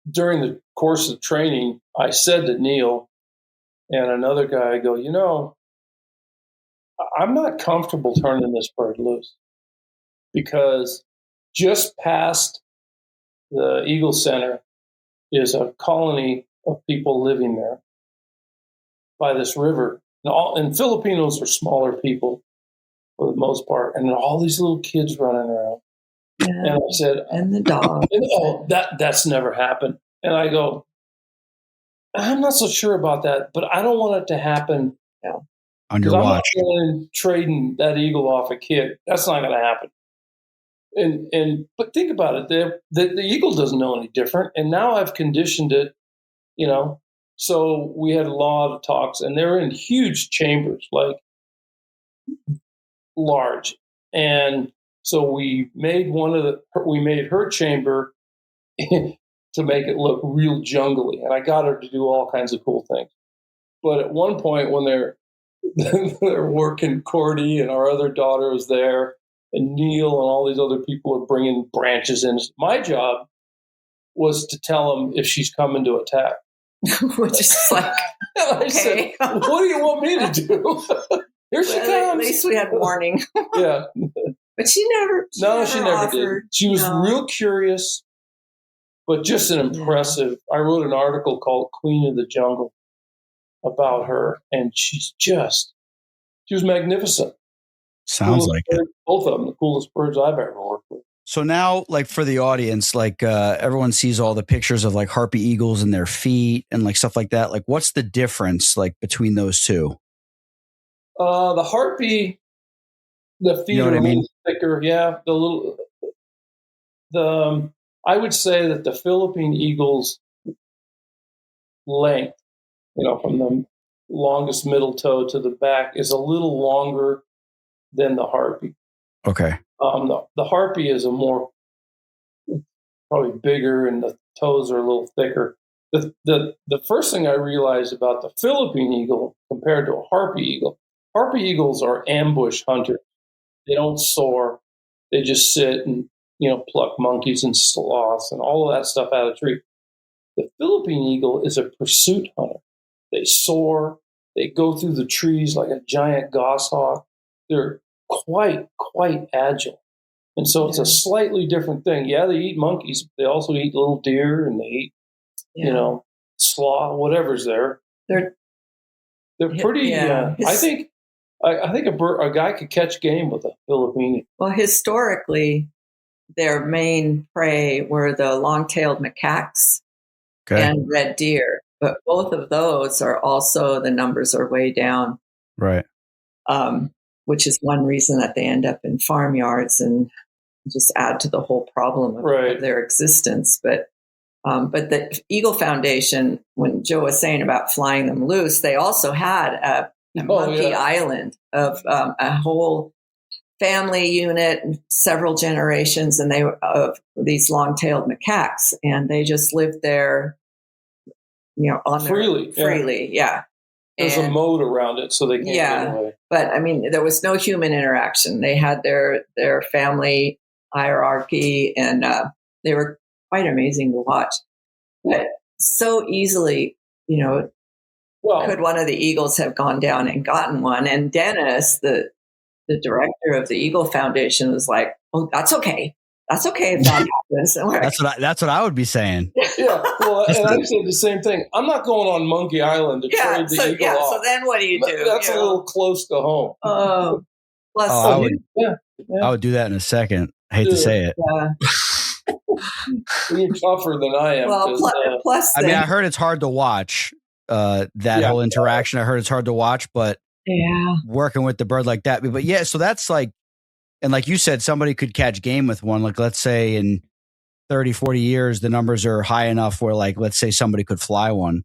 during the course of training, I said to Neil and another guy, I go, I'm not comfortable turning this bird loose because just past the Eagle Center is a colony of people living there by this river. And Filipinos are smaller people for the most part, and all these little kids running around. Yeah. And I said, and the dog. That's never happened. And I go, I'm not so sure about that, but I don't want it to happen. On your watch. I'm not going trading that eagle off a kid. That's not going to happen. But think about it. The eagle doesn't know any different. And now I've conditioned it, So we had a lot of talks, and they're in huge chambers, like large. And so we made her chamber to make it look real jungly. And I got her to do all kinds of cool things. But at one point when they're working, Cordi and our other daughter was there, and Neil and all these other people are bringing branches in. My job was to tell them if she's coming to attack. Which is like, and I said, what do you want me to do? Here she comes. At least we had warning. Yeah. But she never did. She was real curious, but just an impressive. I wrote an article called Queen of the Jungle about her, and she was magnificent. Sounds like it. Both of them, the coolest birds I've ever worked with. So now, like for the audience, like everyone sees all the pictures of like harpy eagles and their feet and like stuff like that. Like, what's the difference like between those two? The harpy, the feet are a little thicker. Yeah, I would say that the Philippine eagle's length, from the longest middle toe to the back, is a little longer than the harpy. Okay. The harpy is probably bigger, and the toes are a little thicker. The first thing I realized about the Philippine eagle compared to a harpy eagles are ambush hunters. They don't soar. They just sit and, pluck monkeys and sloths and all of that stuff out of the tree. The Philippine eagle is a pursuit hunter. They soar. They go through the trees like a giant goshawk. They're quite agile. And so it's a slightly different thing. Yeah, they eat monkeys. But they also eat little deer, and they eat, sloth, whatever's there. They're pretty. I think a guy could catch game with a Philippine. Well, historically, their main prey were the long-tailed macaques and red deer, but both of those are also, the numbers are way down. Right. Which is one reason that they end up in farmyards and just add to the whole problem of their existence. But the Eagle Foundation, when Joe was saying about flying them loose, they also had a monkey island of a whole family unit, several generations, and they were of these long-tailed macaques, and they just lived there, on freely. There's a moat around it, so they can't get away. But I mean, there was no human interaction. They had their family hierarchy, and they were quite amazing to watch. But so easily, could one of the eagles have gone down and gotten one? And Dennis, the director of the Eagle Foundation, was like, "Oh, that's okay. That's okay if that happens." That's what I would be saying. Yeah, well, and I said the same thing. I'm not going on Monkey Island to trade the eagle off. So then what do you do? That's a little close to home. I would do that in a second. I hate to say it. You're tougher than I am. Well, plus I heard it's hard to watch whole interaction. I heard it's hard to watch, but working with the bird like that. But so that's like, and like you said, somebody could catch game with one. Like, let's say in 30, 40 years, the numbers are high enough where, like, let's say somebody could fly one.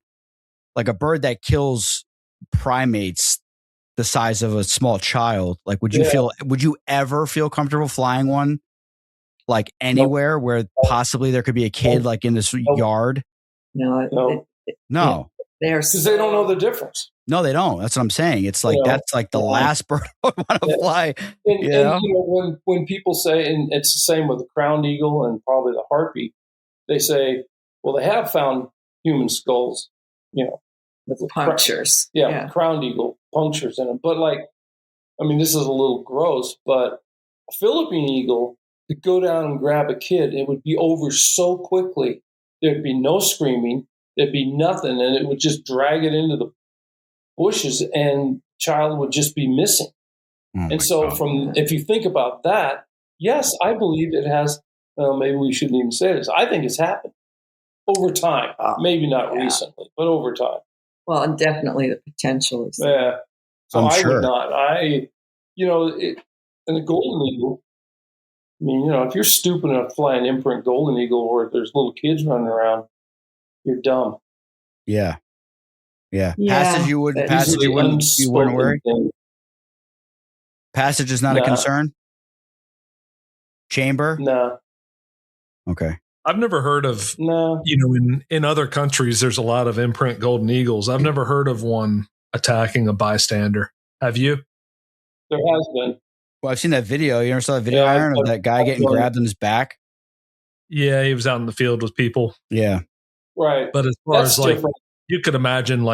Like a bird that kills primates the size of a small child. Like, would you ever feel comfortable flying one? Like anywhere where possibly there could be a kid like in this yard? No. Because they don't know the difference. No, they don't. That's what I'm saying. It's like that's like the last bird I would want to fly. And when people say, and it's the same with the crowned eagle and probably the harpy, they say, well, they have found human skulls, with punctures. Crowned eagle punctures in them. But this is a little gross, but a Philippine eagle could go down and grab a kid. It would be over so quickly. There'd be no screaming. There'd be nothing, and it would just drag it into the bushes, and child would just be missing. And so if you think about that, yes, I believe it has, maybe we shouldn't even say this. I think it's happened over time. Maybe not recently, but over time. Well, and definitely the potential is there. Yeah. So would not. And the golden eagle, if you're stupid enough to fly an imprint golden eagle where there's little kids running around, you're dumb. Yeah. Passage you wouldn't worry. Passage is not a concern. Chamber? No. Okay. I've never heard of, in other countries, there's a lot of imprint golden eagles. I've never heard of one attacking a bystander. Have you? There has been. Well, I've seen that video. You ever saw that video, Aaron, of that guy getting grabbed in his back? Yeah, he was out in the field with people. Yeah. Right. But as far as you could imagine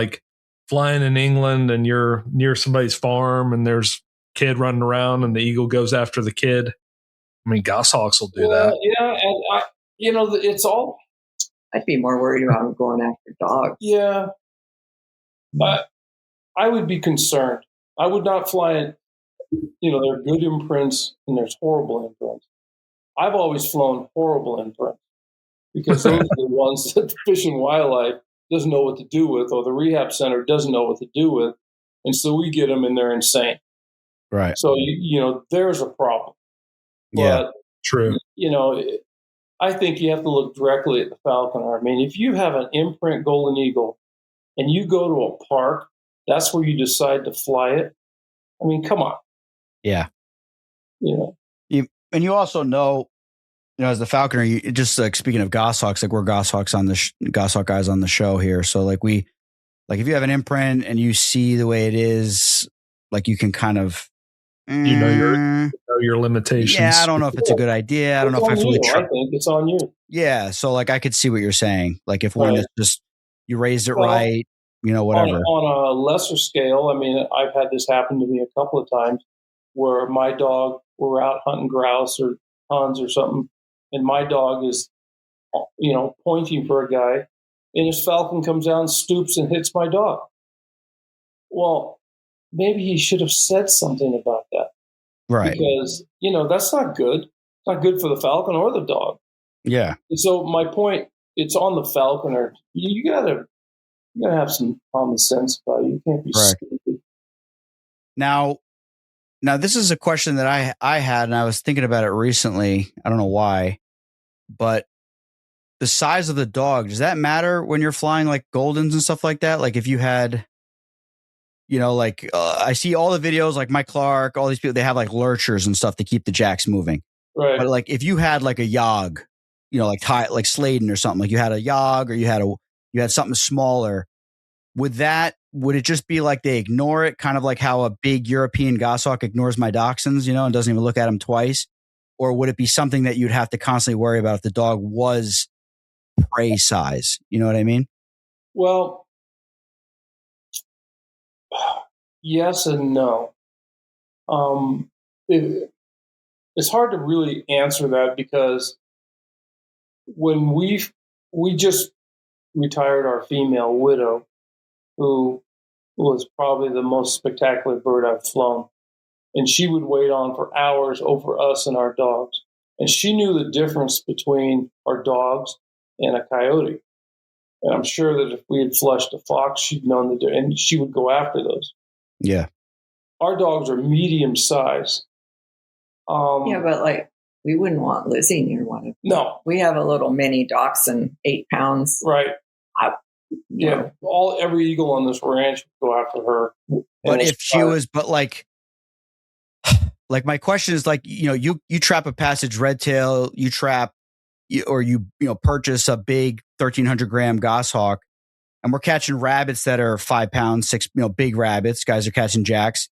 flying in England and you're near somebody's farm and there's a kid running around and the eagle goes after the kid. Goshawks will do that. Yeah, and it's all. I'd be more worried about going after dogs. Yeah. But I would be concerned. I would not fly it. There are good imprints and there's horrible imprints. I've always flown horrible imprints because those are the ones that the Fish and Wildlife doesn't know what to do with, or the rehab center doesn't know what to do with. And so we get them and they're insane. Right. So, there's a problem. Yeah. But, True. I think you have to look directly at the falconer. I mean, if you have an imprint golden eagle and you go to a park, that's where you decide to fly it. I mean, come on. Yeah. And you also know, as the falconer, you just like speaking of goshawks, like we're goshawks on the goshawk guys on the show here. So like if you have an imprint and you see the way it is, like you can kind of, you know your limitations. Yeah, I don't know if it's a good idea. I don't know if I have to really I think it's on you. Yeah, so like I could see what you're saying. Like if one is just you raised it right, whatever. On a lesser scale, I mean, I've had this happen to me a couple of times where my dog, we're out hunting grouse or huns or something, and my dog is, pointing for a guy, and his falcon comes down, stoops, and hits my dog. Well, maybe he should have said something about that. Right. Because, that's not good. It's not good for the falcon or the dog. Yeah. And so my point, it's on the falconer. You gotta have some common sense about it. You can't be stupid. Now this is a question that I had, and I was thinking about it recently. I don't know why, but the size of the dog, does that matter when you're flying like Goldens and stuff like that? Like if you had, I see all the videos, like Mike Clark, all these people, they have like lurchers and stuff to keep the jacks moving. Right. But like if you had like a Yog, like Sladen or something, like you had a Yog or you had something smaller, would it just be like they ignore it, kind of like how a big European goshawk ignores my dachshunds, and doesn't even look at them twice? Or would it be something that you'd have to constantly worry about if the dog was prey size? You know what I mean? Well, yes and no. It's hard to really answer that because when we just retired our female widow, who was probably the most spectacular bird I've flown, and she would wait on for hours over us and our dogs, and she knew the difference between our dogs and a coyote. And I'm sure that if we had flushed a fox, she'd known the difference, and she would go after those. Yeah. Our dogs are medium size. But like we wouldn't want Lizzie near one of them. No. We have a little mini dachshund, 8 pounds. Right. Every eagle on this ranch would go after her. But if she was, like my question is like, you trap a passage red tail, you trap, or you purchase a big 1,300 gram goshawk, and we're catching rabbits that are 5 pounds, 6, big rabbits. Guys are catching jacks,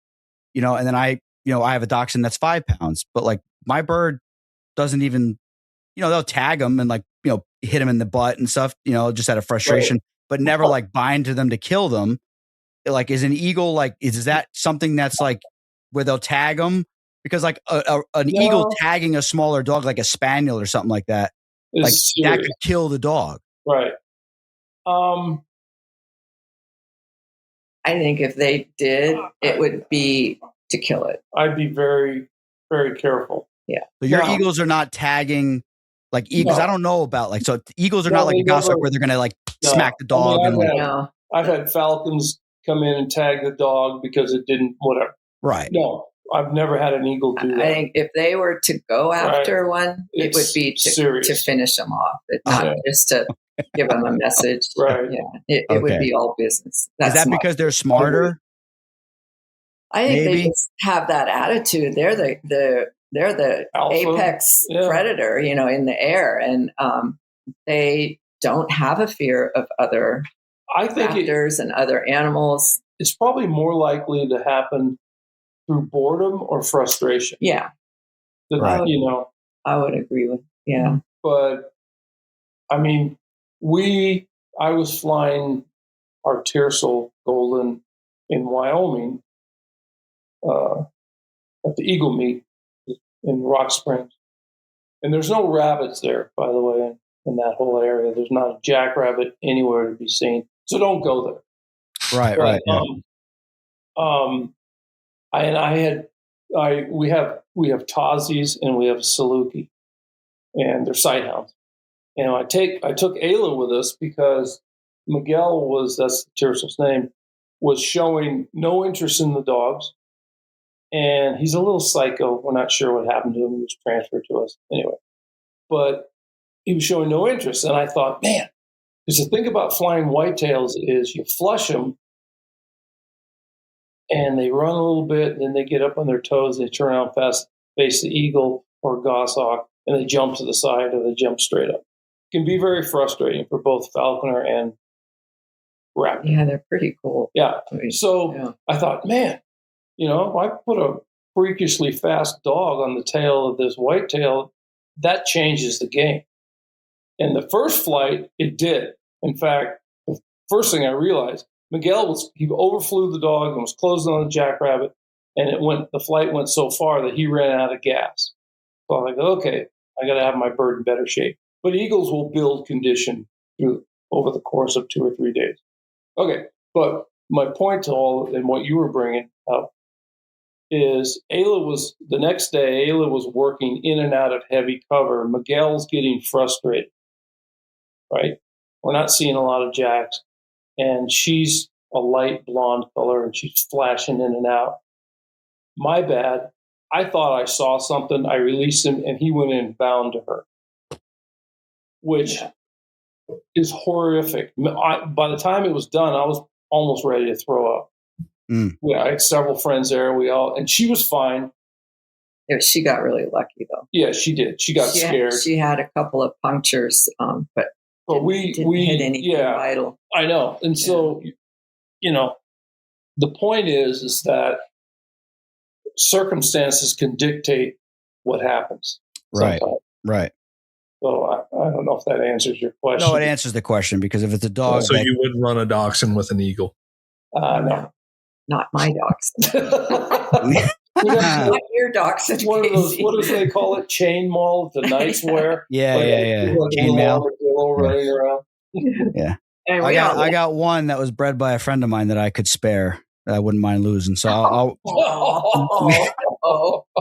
and then I have a dachshund that's 5 pounds, but like my bird doesn't even, they'll tag them and like, hit them in the butt and stuff, just out of frustration, but never like bind to them to kill them. Like, is an eagle, like, is that something that's like where they'll tag them? Because like an eagle tagging a smaller dog, like a spaniel or something like that, like that could kill the dog. Right. I think if they did, it would be to kill it. I'd be very, very careful. Yeah. So your eagles are not tagging like eagles. I don't know about so eagles are not like a goshawk where they're going to like smack the dog. I've had falcons come in and tag the dog because it didn't, whatever. Right. No, I've never had an eagle do that. I think if they were to go after one, it would be to finish them off, not just to give them a message. Right. Yeah. It would be all business. Is that because they're smarter? I think they just have that attitude. They're the alpha, apex predator, in the air, and they don't have a fear of other raptors and other animals. It's probably more likely to happen through boredom or frustration. Yeah, I would agree with. Yeah, but I mean, I was flying our Tiercel Golden in Wyoming at the Eagle Meet in Rock Springs. And there's no rabbits there, by the way, in that whole area. There's not a jackrabbit anywhere to be seen. So don't go there. Right. We have Tazi's and we have Saluki. and they're sighthounds. And I took Ayla with us because Miguel that's Tirso's name, was showing no interest in the dogs. And he's a little psycho. We're not sure what happened to him. He was transferred to us anyway. But he was showing no interest. And I thought, man, because the thing about flying whitetails is you flush them and they run a little bit, and then they get up on their toes, they turn around fast, face the eagle or goshawk, and they jump to the side or they jump straight up. It can be very frustrating for both falconer and raptor. Yeah, they're pretty cool. Yeah. So I thought, man, if I put a freakishly fast dog on the tail of this whitetail, that changes the game. And the first flight, it did. In fact, the first thing I realized, Miguel he overflew the dog and was closing on the jackrabbit, and the flight went so far that he ran out of gas. So I'm like, okay, I got to have my bird in better shape. But eagles will build condition over the course of 2 or 3 days. Okay, but my point to all and what you were bringing up is the next day, Ayla was working in and out of heavy cover. Miguel's getting frustrated, right? We're not seeing a lot of jacks, and she's a light blonde color, and she's flashing in and out. My bad. I thought I saw something. I released him, and he went in bound to her, which is horrific. By the time it was done, I was almost ready to throw up. Yeah, I had several friends there. And she was fine. Yeah, she got really lucky though. Yeah, she did. She got scared. She had a couple of punctures, but we didn't hit anything vital. I know. And so, the point is that circumstances can dictate what happens. Right. Sometimes. Right. So I don't know if that answers your question. No, it answers the question, because if it's a dog, so you wouldn't run a dachshund with an eagle? No. Not my dachshund. Not your dachshund. One of those, what do they call it? Chain maul, the nice wear. Yeah. Chain mail. Running around. Yeah. I got one that was bred by a friend of mine that I could spare, that I wouldn't mind losing. So I'll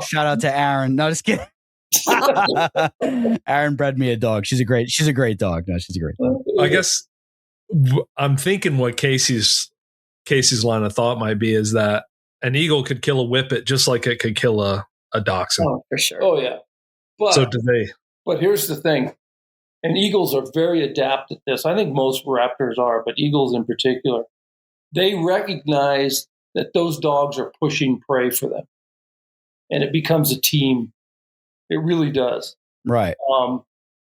shout out to Aaron. No, just kidding. Aaron bred me a dog. She's a great dog. No, she's a great dog. I guess I'm thinking what Casey's line of thought might be is that an eagle could kill a whippet just like it could kill a dachshund. Oh, for sure. Oh, yeah. So do they? But here's the thing. And eagles are very adept at this. I think most raptors are, but eagles in particular. They recognize that those dogs are pushing prey for them. And it becomes a team. It really does. Right.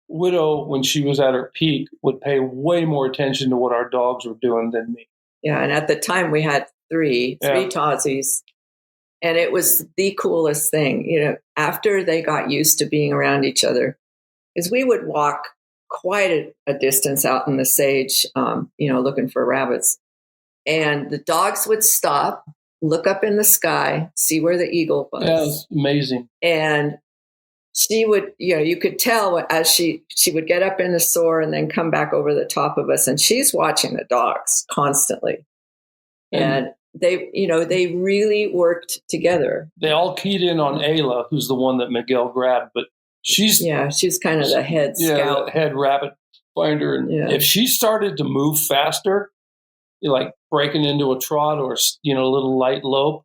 Widow, when she was at her peak, would pay way more attention to what our dogs were doing than me. Yeah, and at the time we had three Tausies, and it was the coolest thing. After they got used to being around each other, is we would walk quite a distance out in the sage, looking for rabbits, and the dogs would stop, look up in the sky, see where the eagle was. Yeah, it was amazing. And she would, you could tell as she would get up in the soar and then come back over the top of us, and she's watching the dogs constantly. And they really worked together. They all keyed in on Ayla, who's the one that Miguel grabbed, but she's kind of the head scout, head rabbit finder. And if she started to move faster, like breaking into a trot or a little light lope,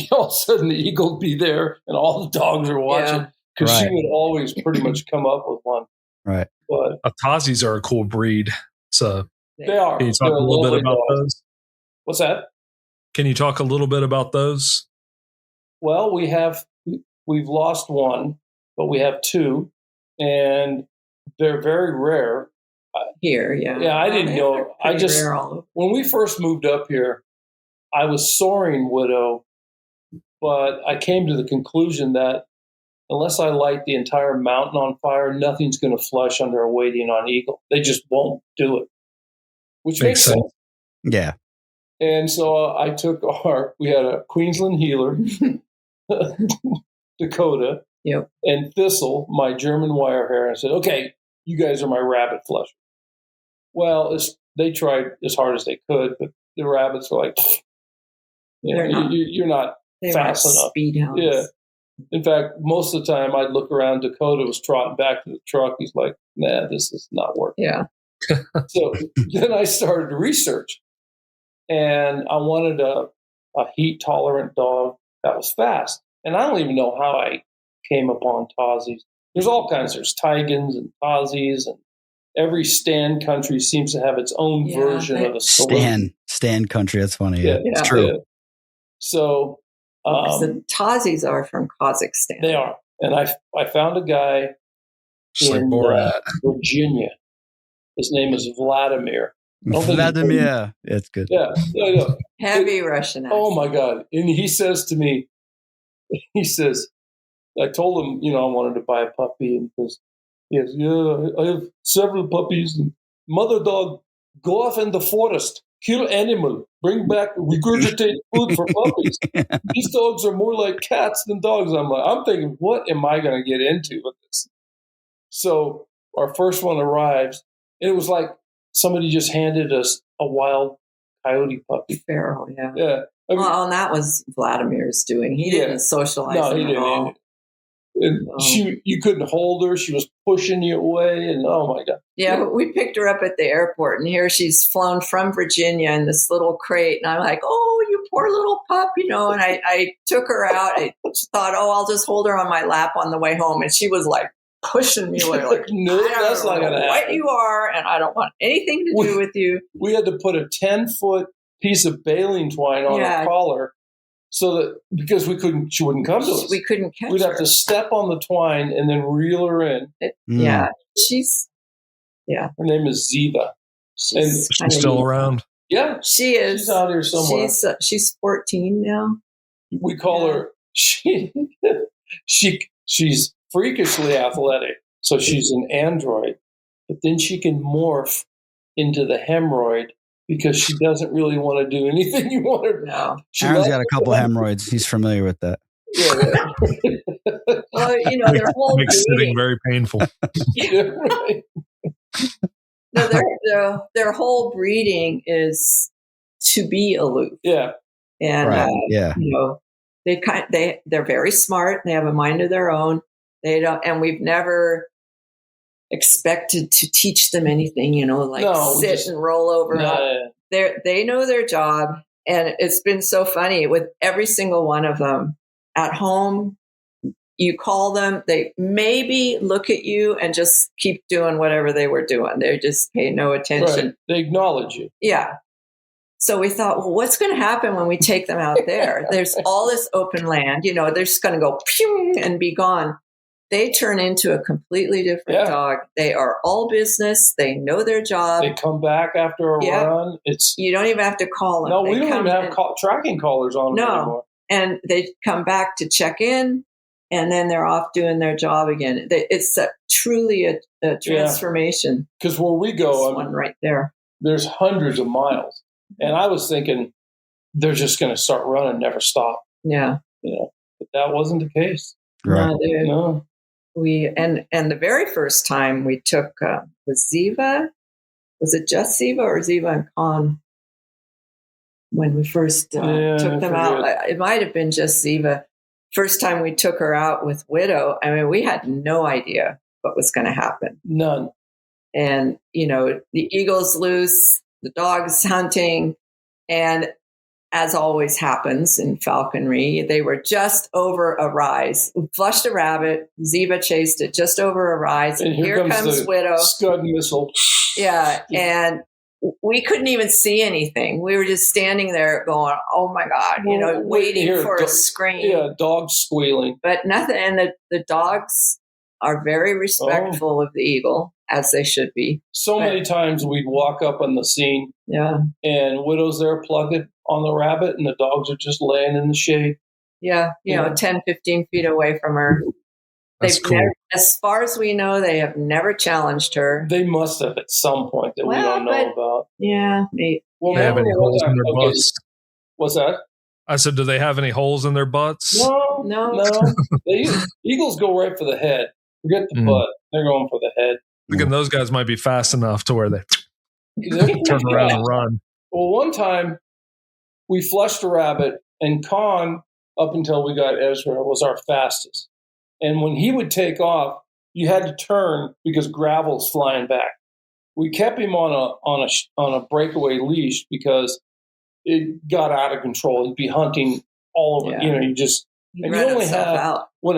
all of a sudden the eagle would be there, and all the dogs are watching. Yeah. Because she would always pretty much come up with one. Right. But Tausies are a cool breed. So they are. Can you talk a little bit about those? What's that? Can you talk a little bit about those? Well, we've lost one, but we have two, and they're very rare. Here, yeah. Yeah, I didn't know. When we first moved up here, I was soaring Widow, but I came to the conclusion that unless I light the entire mountain on fire, nothing's going to flush under a waiting on eagle. They just won't do it, which makes sense. Yeah. And so I took we had a Queensland healer, Dakota, and Thistle, my German wirehair, and I said, okay, you guys are my rabbit flusher. Well, they tried as hard as they could, but the rabbits were like, you're not fast enough. Speed hounds. Yeah. In fact, most of the time I'd look around, Dakota was trotting back to the truck. He's like, nah, this is not working. Yeah. So then I started to research, and I wanted a heat tolerant dog that was fast. And I don't even know how I came upon Tazzies. There's all kinds. There's Tigans and Tazzies, and every stand country seems to have its own version of a solution. Stand country. That's funny. Yeah, it's true. Yeah. So the Tazzies are from Kazakhstan. They are. And I found a guy in Virginia. His name is Vladimir. Vladimir. That's good. Yeah. Heavy Russian accent. Oh, my God. And he says to me, I told him, I wanted to buy a puppy. And because he goes, yeah, I have several puppies. And mother dog, go off in the forest, kill animal, bring back, regurgitate food for puppies. These dogs are more like cats than dogs. I'm thinking, what am I going to get into with this? So our first one arrives, and it was like somebody just handed us a wild coyote puppy. Feral, yeah. Yeah. And that was Vladimir's doing. He didn't socialize at all. And you couldn't hold her. She was pushing you away, and oh my God. Yeah, but we picked her up at the airport, and here she's flown from Virginia in this little crate, and I'm like, oh, you poor little pup, and I took her out. I thought, I'll just hold her on my lap on the way home, and she was like pushing me away, like, no, that's not going to happen. What you are, and I don't want anything to do with you. We had to put a 10-foot piece of baling twine on her collar. So that because she wouldn't come to us. We couldn't catch her. We'd have to step on the twine and then reel her in. Yeah. Her name is Ziva. She's still around. Yeah. She is. She's out here somewhere. She's 14 now. We call her, she's freakishly athletic. So she's an android. But then she can morph into the hemorrhoid, because she doesn't really want to do anything you want her to. No. Aaron's got a couple hemorrhoids. He's familiar with that. Yeah. Well, their whole makes sitting very painful. Right. No, their whole breeding is to be aloof. Yeah. And they're very smart. They have a mind of their own. They don't, and we've never expected to teach them anything, sit and roll over. They know their job, and it's been so funny with every single one of them. At home, you call them, they maybe look at you and just keep doing whatever they were doing. They just pay no attention. Right. They acknowledge you. Yeah. So we thought, well, what's going to happen when we take them out there? There's all this open land, they're just going to go pew and be gone. They turn into a completely different dog. They are all business. They know their job. They come back after a run. You don't even have to call them. No, we don't even have tracking collars on them anymore. And they come back to check in, and then they're off doing their job again. It's truly a transformation. Because where we go, one right there, there's hundreds of miles. And I was thinking they're just going to start running, never stop. Yeah. But that wasn't the case. Right. No. And the very first time we took was Ziva. Was it just Ziva or Ziva and Khan? When we first took them out, it might have been just Ziva. First time we took her out with Widow, we had no idea what was going to happen. None. And the eagle's loose, the dog's hunting, and as always happens in falconry, they were just over a rise. We flushed a rabbit. Ziva chased it just over a rise. And here comes Widow. Scud missile. Yeah. And we couldn't even see anything. We were just standing there going, oh my God, waiting for a scream. Yeah, dogs squealing. But nothing. And the dogs are very respectful of the eagle, as they should be. Many times we'd walk up on the scene. Yeah. And Widow's there plugging on the rabbit, and the dogs are just laying in the shade. Yeah. 10, 15 feet away from her. That's cool. As far as we know, they have never challenged her. They must have at some point that we don't know about. Yeah. Well, they have any holes in their butts? What's that? I said, do they have any holes in their butts? No. Eagles go right for the head. Forget the butt. They're going for the head. Thinking those guys might be fast enough to where they turn around and run. Well, one time we flushed a rabbit, and Khan up until we got Ezra, was our fastest. And when he would take off, you had to turn because gravel's flying back. We kept him on a breakaway leash because it got out of control. He'd be hunting all over. Yeah. You just He and ran you only himself have out. when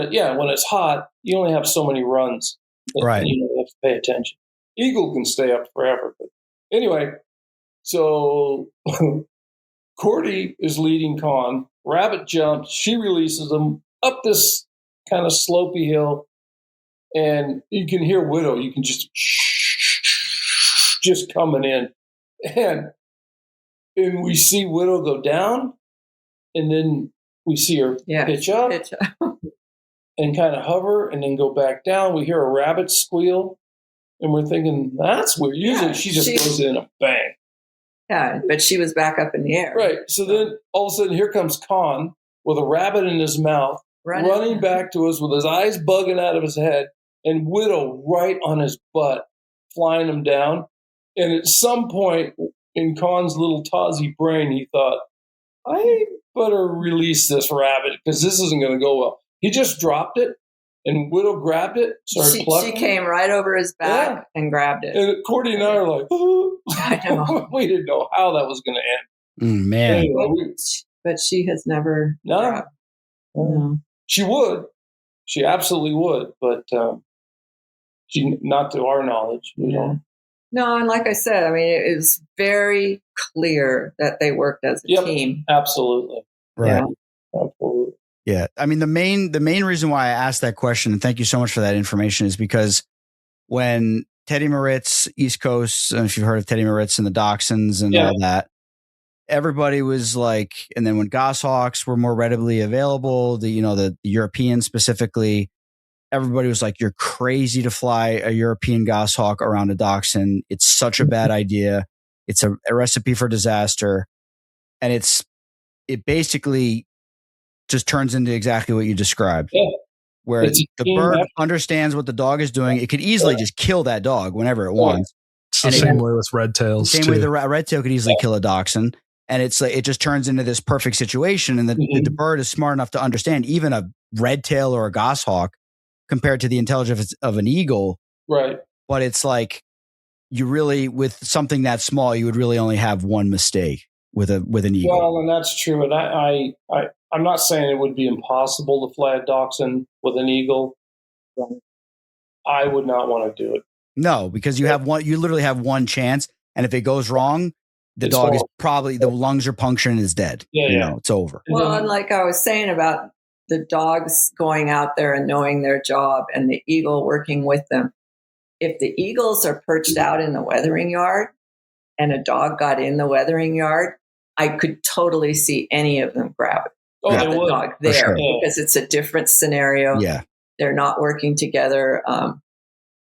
it's hot, you only have so many runs. Right. You have to pay attention. Eagle can stay up forever, but anyway. So Cordi is leading Con. Rabbit jumps. She releases him up this kind of slopey hill, and you can hear Widow. You can just coming in, and we see Widow go down, and then we see her pitch up and kind of hover, and then go back down. We hear a rabbit squeal, and we're thinking that's weird. Usually she just goes in and bang. Yeah, but she was back up in the air. Right. So then all of a sudden here comes Con with a rabbit in his mouth, running back to us with his eyes bugging out of his head, and Widow right on his butt, flying him down. And at some point in Con's little Tozzy brain, he thought, I better release this rabbit because this isn't going to go well. He just dropped it, and Widow grabbed it, started plucking. She came right over his back and grabbed it. And Cordy and I are like, I know. We didn't know how that was going to end. Man. Anyway, but she has never. No. She would. She absolutely would, but she not to our knowledge. No, and like I said, I mean, it was very clear that they worked as a team. Absolutely. Right. Yeah, absolutely. Yeah. I mean, the main reason why I asked that question, and thank you so much for that information, is because when Teddy Moritz, East Coast, and if you've heard of Teddy Moritz and the Dachshunds and all that, everybody was like, and then when goshawks were more readily available, the Europeans specifically, everybody was like, you're crazy to fly a European goshawk around a dachshund. It's such a bad idea. It's a recipe for disaster. And it basically just turns into exactly what you described. Yeah. Where the bird understands what the dog is doing. It could easily just kill that dog whenever it wants. It's the same way with red tails. Same way the red tail could easily kill a dachshund. And it's like, it just turns into this perfect situation. And the bird is smart enough to understand even a red tail or a goshawk compared to the intelligence of an eagle. Right. But it's like, you really, with something that small, you would really only have one mistake with an eagle. Well, and that's true. And I'm not saying it would be impossible to fly a dachshund with an eagle. I would not want to do it. No, because you literally have one chance. And if it goes wrong, the dog is probably, the lungs are punctured and is dead. Yeah. It's over. Well, and like I was saying about the dogs going out there and knowing their job and the eagle working with them. If the eagles are perched out in the weathering yard and a dog got in the weathering yard, I could totally see any of them grab it. The dog there because it's a different scenario. Yeah. They're not working together. And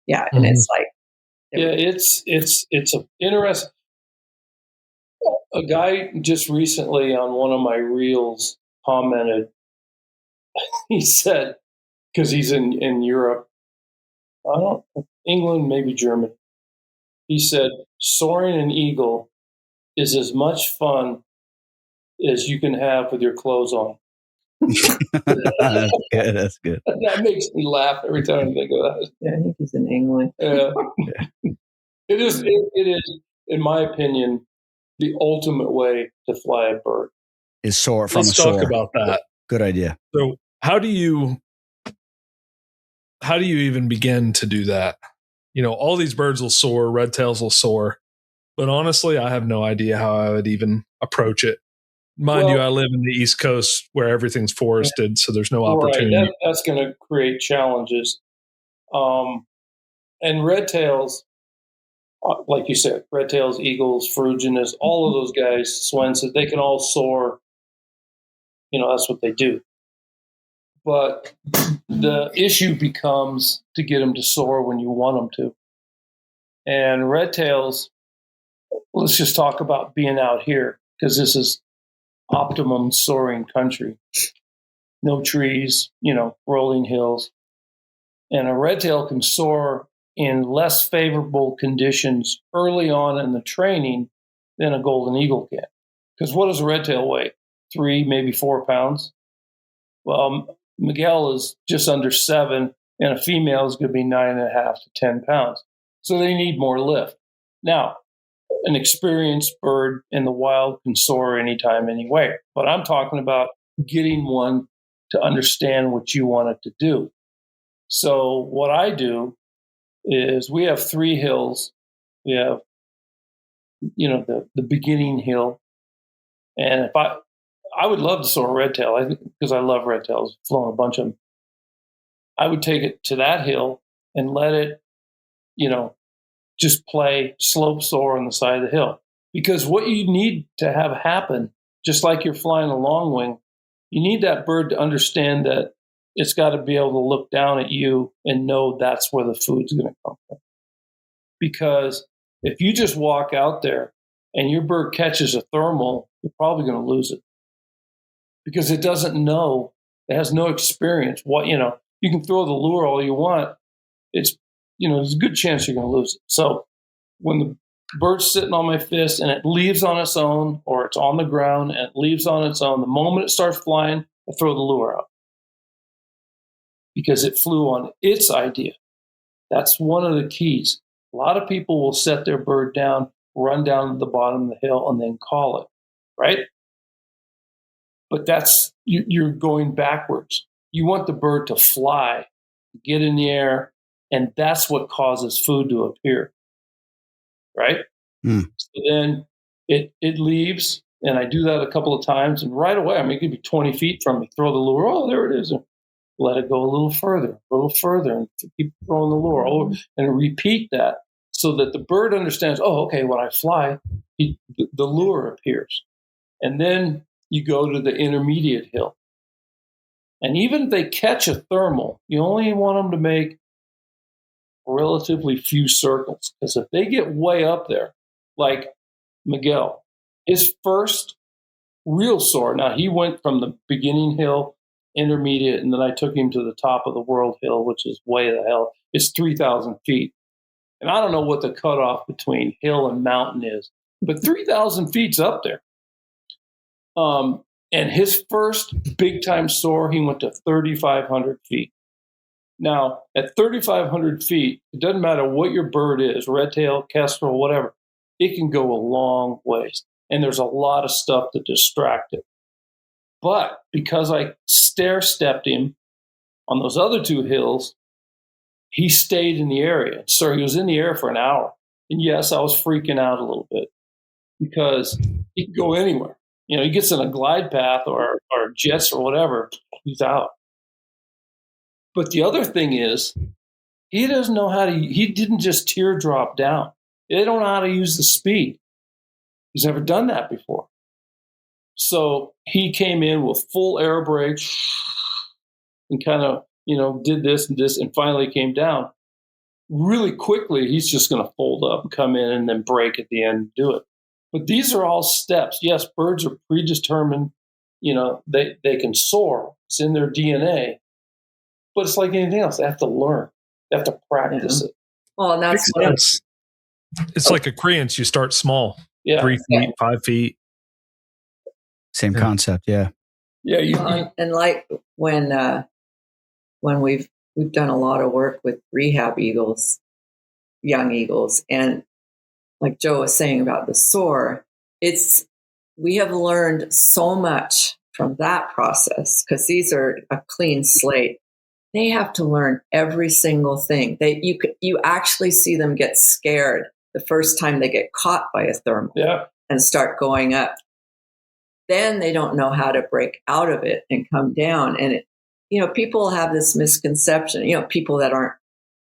it's like, it's a interesting. A guy just recently on one of my reels commented. He said, because he's in Europe, England, maybe Germany. He said, soaring an eagle is as much fun as you can have with your clothes on. That's good. That makes me laugh every time I think of that. Yeah, I think he's in England. It is, in my opinion, the ultimate way to fly a bird. Is soar from Let's a soar. Let's talk about that. Good idea. So how do you even begin to do that? All these birds will soar, red tails will soar, but honestly, I have no idea how I would even approach it. Mind you, I live in the East Coast where everything's forested, so there's no opportunity. Right. That's going to create challenges. And red tails, like you said, red tails, eagles, ferruginous, all of those guys, Swenson, they can all soar. That's what they do. But the issue becomes to get them to soar when you want them to. And red tails, let's just talk about being out here because this is optimum soaring country. No trees, rolling hills. And a red tail can soar in less favorable conditions early on in the training than a golden eagle can. Because what does a red tail weigh? 3, maybe 4 pounds. Well, Miguel is just under 7, and a female is going to be 9.5 to 10 pounds. So they need more lift. Now, an experienced bird in the wild can soar anytime, anywhere. But I'm talking about getting one to understand what you want it to do. So what I do is we have 3 hills. We have, the beginning hill. And if I would love to soar a red tail because I love red tails, flown a bunch of them. I would take it to that hill and let it, just play slope soar on the side of the hill. Because what you need to have happen, just like you're flying a long wing, you need that bird to understand that it's got to be able to look down at you and know that's where the food's going to come from. Because if you just walk out there and your bird catches a thermal, you're probably going to lose it. Because it doesn't know, it has no experience. You can throw the lure all you want. There's a good chance you're going to lose it. So when the bird's sitting on my fist and it leaves on its own, or it's on the ground and it leaves on its own, the moment it starts flying, I throw the lure out. Because it flew on its idea. That's one of the keys. A lot of people will set their bird down, run down to the bottom of the hill, and then call it, right? But you're going backwards. You want the bird to fly, get in the air, and that's what causes food to appear, right? So then it leaves, and I do that a couple of times, and right away, it could be 20 feet from me, throw the lure, oh, there it is. And let it go a little further, and keep throwing the lure over, and repeat that so that the bird understands, oh, okay, when I fly, the lure appears. And then you go to the intermediate hill. And even if they catch a thermal, you only want them to make relatively few circles. Because if they get way up there, like Miguel, his first real soar, now he went from the beginning hill, intermediate, and then I took him to the top of the world hill, which is way the hell. It's 3,000 feet. And I don't know what the cutoff between hill and mountain is, but 3,000 feet's up there. And his first big time soar, he went to 3,500 feet. Now, at 3,500 feet, it doesn't matter what your bird is, red tail, kestrel, whatever, it can go a long ways. And there's a lot of stuff to distract it. But because I stair-stepped him on those other 2 hills, he stayed in the area. So he was in the air for an hour. And yes, I was freaking out a little bit because he can go anywhere. He gets in a glide path or jets or whatever, he's out. But the other thing is, he doesn't know he didn't just teardrop down. They don't know how to use the speed. He's never done that before. So he came in with full air brakes and kind of, did this and this and finally came down. Really quickly, he's just going to fold up and come in and then brake at the end and do it. But these are all steps. Yes, birds are predetermined. They can soar. It's in their DNA. But it's like anything else. They have to learn. They have to practice it. Well, and that's it's like a creance. You start small. Yeah. 3 feet, 5 feet. Same concept. Yeah. Yeah. And like when we've done a lot of work with rehab eagles, young eagles, and like Joe was saying about the soar, we have learned so much from that process because these are a clean slate. They have to learn every single thing. You actually see them get scared the first time they get caught by a thermal and start going up. Then they don't know how to break out of it and come down. And people have this misconception, people that aren't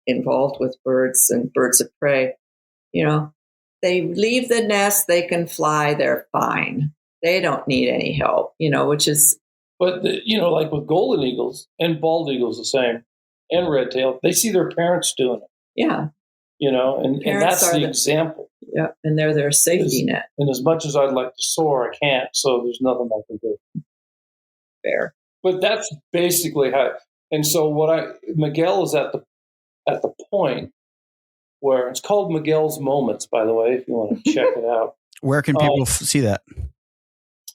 involved with birds and birds of prey, they leave the nest, they can fly, they're fine. They don't need any help, which is. But, like with golden eagles and bald eagles, the same, and red tail, they see their parents doing it. Yeah. And that's the example. Yeah. And they're their safety net. And as much as I'd like to soar, I can't. So there's nothing I can do. Fair. But that's basically how. And so Miguel is at the point where it's called Miguel's Moments, by the way, if you want to check it out. Where can people see that?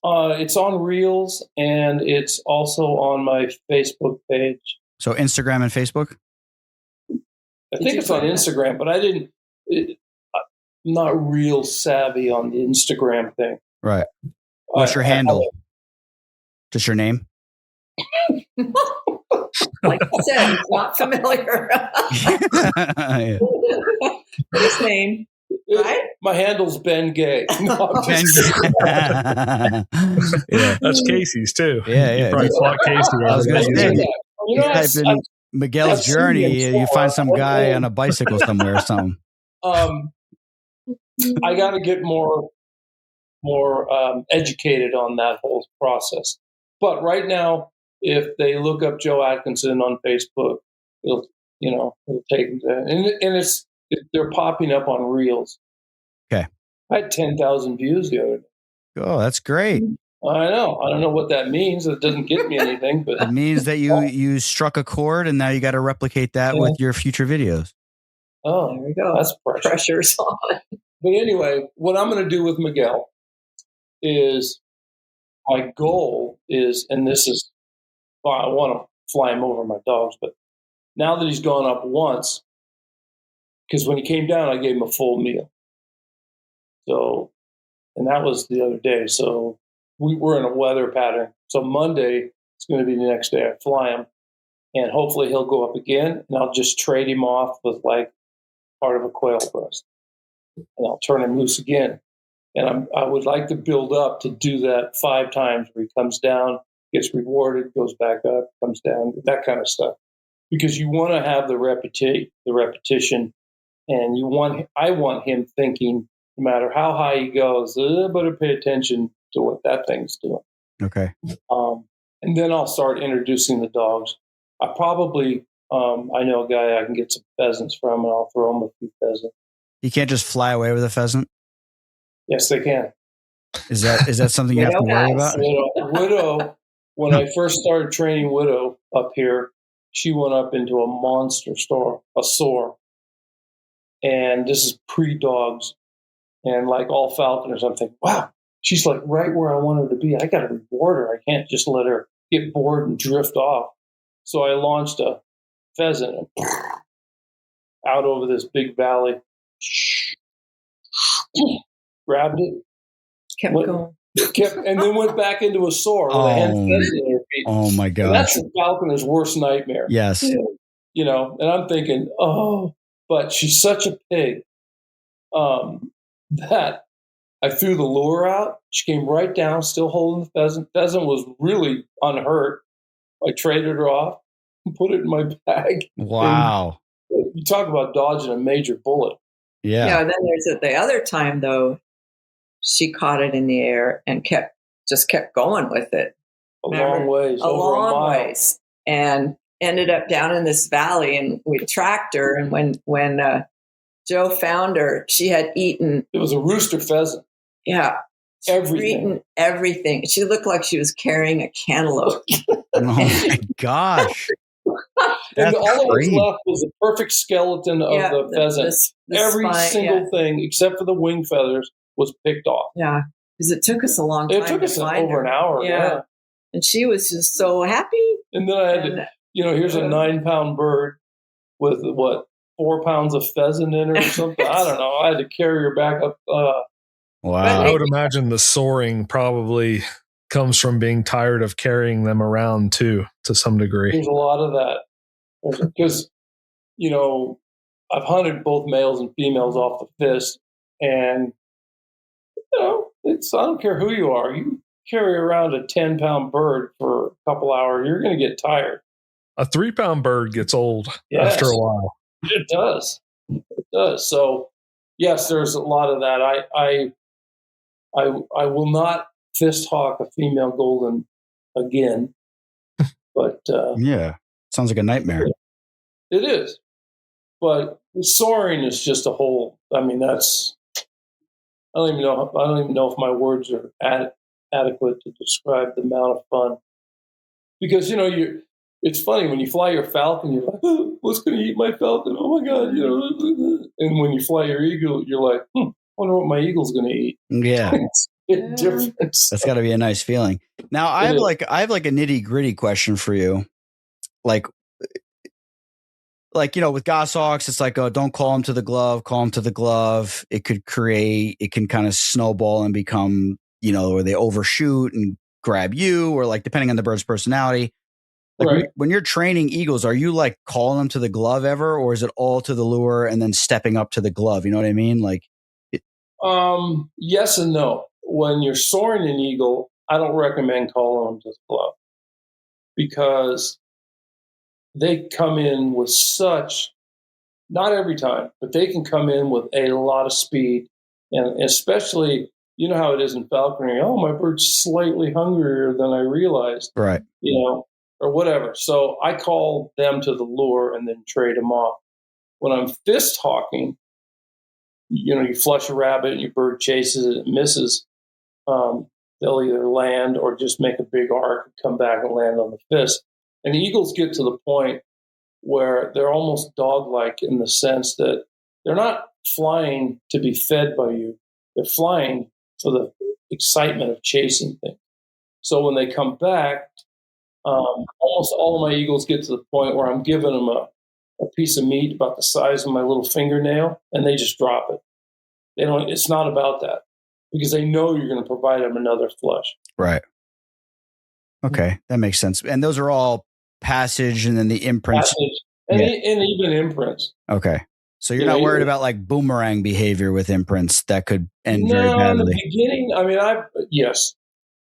It's on Reels, and it's also on my Facebook page. So Instagram and Facebook? I think it's on Instagram, but I'm not real savvy on the Instagram thing. Right. What's your handle? Just your name? Like I said, it's not familiar. His name, right? My handle's Ben Gay. No, Ben yeah, that's Casey's too. Yeah. You probably fought Casey. I was going to say, you know, type in Miguel's Journey, you find some guy on a bicycle somewhere or something. I got to get more educated on that whole process. But right now, if they look up Joe Atkinson on Facebook, it'll take them to, and they're popping up on Reels. Okay. I had 10,000 views the other day. Oh, that's great. I know. I don't know what that means. It doesn't get me anything, but it means that you struck a chord, and now you got to replicate that with your future videos. Oh, there we go. That's pressure. Pressure's on. But anyway, what I'm going to do with Miguel is my goal is, and this is, I want to fly him over my dogs, but now that he's gone up once, because when he came down, I gave him a full meal. So, and that was the other day. So we were in a weather pattern. So Monday is going to be the next day I fly him, and hopefully he'll go up again, and I'll just trade him off with like part of a quail breast, and I'll turn him loose again. And I would like to build up to do that 5 times where he comes down, gets rewarded, goes back up, comes down, that kind of stuff. Because you want to have the repetition, and I want him thinking, no matter how high he goes, better pay attention to what that thing's doing. Okay. And then I'll start introducing the dogs. I probably, I know a guy I can get some pheasants from, and I'll throw him a few pheasants. You can't just fly away with a pheasant? Yes, they can. Is that something you have to worry about? Widow, when I first started training Widow up here, she went up into a monster soar. And this is pre-dogs. And like all falconers, I'm thinking, wow, she's like right where I want her to be. I got to reward her. I can't just let her get bored and drift off. So I launched a pheasant out over this big valley. Grabbed it. Kept going. And then went back into a soar with a hen pheasant in her feet. Oh my God. That's the falconer's worst nightmare. Yes. You know, and I'm thinking, but she's such a pig that I threw the lure out. She came right down, still holding the pheasant. Pheasant was really unhurt. I traded her off and put it in my bag. Wow. And you talk about dodging a major bullet. Yeah. Yeah. Then there's the other time though, she caught it in the air and kept going with it. A long ways, and ended up down in this valley, and we tracked her. And when Joe found her, she had eaten. It was a rooster pheasant. Yeah. Everything. Everything. She looked like she was carrying a cantaloupe. Oh my gosh. And all that was left was a perfect skeleton of the pheasant. Every single thing, except for the wing feathers, was picked off. Yeah. Because it took us a long time. It took us over an hour. Yeah. And she was just so happy. And then I had to, here's a 9-pound bird with 4 pounds of pheasant in her or something. I don't know. I had to carry her back up. Wow. I would imagine the soaring probably comes from being tired of carrying them around too, to some degree. There's a lot of that. Because, I've hunted both males and females off the fist, and I don't care who you are. You carry around a 10-pound bird for a couple hours, you're going to get tired. A 3-pound bird gets old after a while. It does. It does. So, yes, there's a lot of that. I will not fist hawk a female golden again. But yeah, sounds like a nightmare. It is. But soaring is just a whole. I mean, that's. I don't even know if my words are adequate to describe the amount of fun. Because it's funny when you fly your falcon, you're like, what's going to eat my falcon? Oh my God, And when you fly your eagle, you're like, wonder what my eagle's going to eat. Yeah. difference. That's got to be a nice feeling. Now, I have like a nitty gritty question for you. Like, with goshawks, it's like, oh, don't call them to the glove, call them to the glove. It can kind of snowball and become, where they overshoot and grab you, or like, depending on the bird's personality. Like Right. when you're training eagles, are you like calling them to the glove ever, or is it all to the lure and then stepping up to the glove? You know what I mean? Like, yes and no. When you're soaring an eagle, I don't recommend calling them to the glove because they come in with not every time, but they can come in with a lot of speed. And especially, you know how it is in falconry. Oh, my bird's slightly hungrier than I realized. Right. Or whatever. So I call them to the lure and then trade them off. When I'm fist hawking, you flush a rabbit and your bird chases it and misses. They'll either land or just make a big arc and come back and land on the fist. And eagles get to the point where they're almost dog-like in the sense that they're not flying to be fed by you. They're flying for the excitement of chasing things. So when they come back, almost all of my eagles get to the point where I'm giving them a piece of meat about the size of my little fingernail, and they just drop it. It's not about that because they know you're going to provide them another flush. Right. Okay, that makes sense. And those are all passage, and then the imprints, and even imprints. Okay, so you're not worried about like boomerang behavior with imprints that could end very badly. In the beginning, I mean,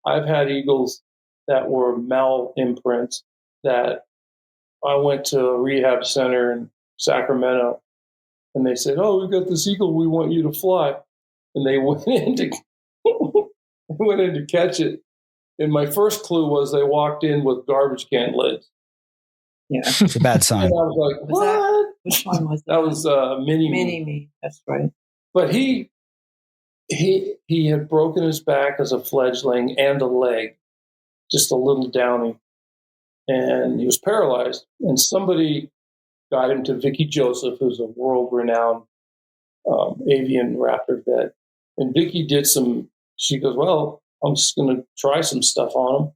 I've had eagles that were mal imprints that I went to a rehab center in Sacramento, and they said, "Oh, we got this eagle we want you to fly," and they went in to catch it. And my first clue was they walked in with garbage can lids. Yeah, it's a bad sign. And I was like, "What?" Which one was that? That was Mini-Me. That's right. But he had broken his back as a fledgling and a leg, just a little downy, and he was paralyzed. And somebody got him to Vicki Joseph, who's a world-renowned avian raptor vet. And Vicki she goes, "Well, I'm just going to try some stuff on him."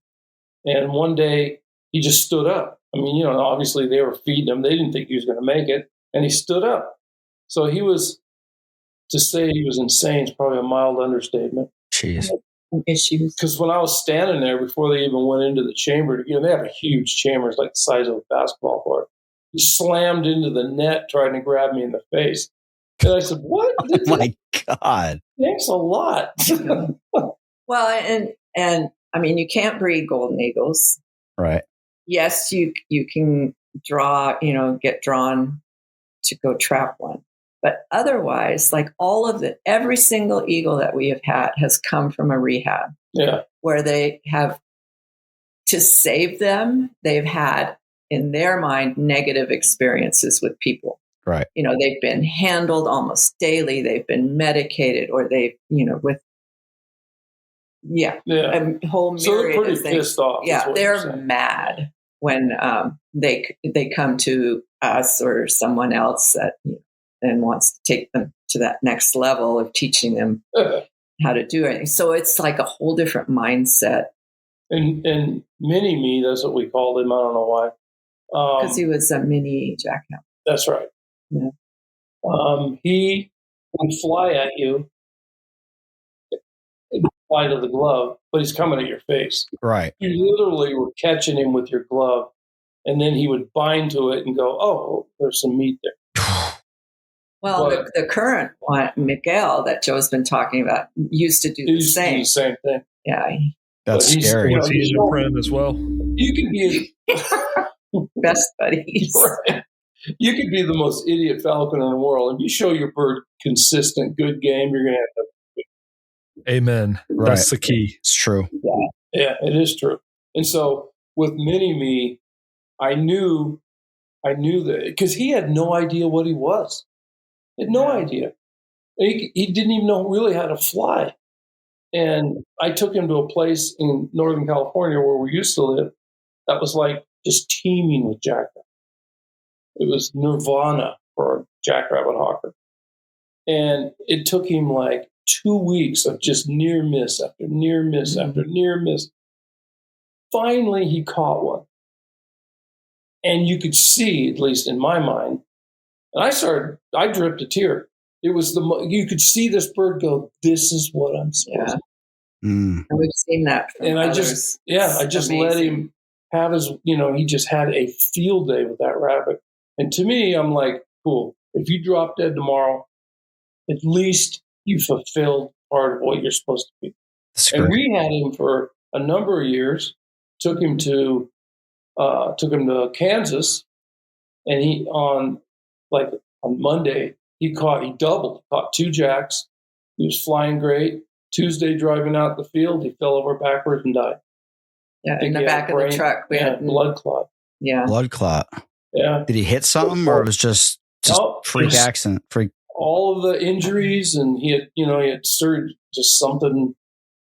And one day he just stood up. I mean, obviously they were feeding him. They didn't think he was going to make it. And he stood up. So to say he was insane is probably a mild understatement. Jeez. Issues. Because when I was standing there before they even went into the chamber, they have a huge chamber, it's like the size of a basketball court. He slammed into the net trying to grab me in the face. And I said, "What?" Oh my God. Thanks a lot. Well, and I mean, you can't breed golden eagles. Right. Yes, you can get drawn to go trap one. But otherwise, like every single eagle that we have had has come from a rehab. Yeah. Where they have, to save them, they've had, in their mind, negative experiences with people. Right. They've been handled almost daily. They've been medicated, or they've, a whole myriad so they're pretty of things. pissed off. Yeah, they're mad when they come to us or someone else that and wants to take them to that next level of teaching them how to do it. So it's like a whole different mindset. And Mini-Me, that's what we called him. I don't know why. Because he was a mini jackhammer. That's right. Yeah. He would fly at you, fly to the glove, but he's coming at your face. Right. You literally were catching him with your glove, and then he would bind to it and go, "Oh, there's some meat there." Well, the current one, Miguel, that Joe's been talking about, used to do the same. Do the same thing. Yeah. That's scary. He's your friend as well. You can be best buddies. Right. You could be the most idiot falcon in the world. If you show your bird consistent, good game, you're going to have Amen. Right. That's the key. It's true. Yeah, it is true. And so with Mini-Me, I knew that because he had no idea what he was. He had no idea. He didn't even know really how to fly. And I took him to a place in Northern California where we used to live that was like just teeming with jackrabbit. It was nirvana for a jackrabbit hawker. And it took him like 2 weeks of just near miss after near miss after near miss. Finally, he caught one. And you could see, at least in my mind, and I dripped a tear. It was you could see this bird go, this is what I'm supposed to do. And we've seen that. And I just let him have his, he just had a field day with that rabbit. And to me, I'm like, cool. If you drop dead tomorrow, at least you fulfilled part of what you're supposed to be. And we had him for a number of years. Took him to Kansas, and on Monday he doubled, caught 2 jacks. He was flying great. Tuesday, driving out the field, he fell over backwards and died. Yeah, in the back of the truck, we had blood clot. Yeah, blood clot. Yeah. Did he hit something, or it was just freak accident? All of the injuries, and he had surgery, just something.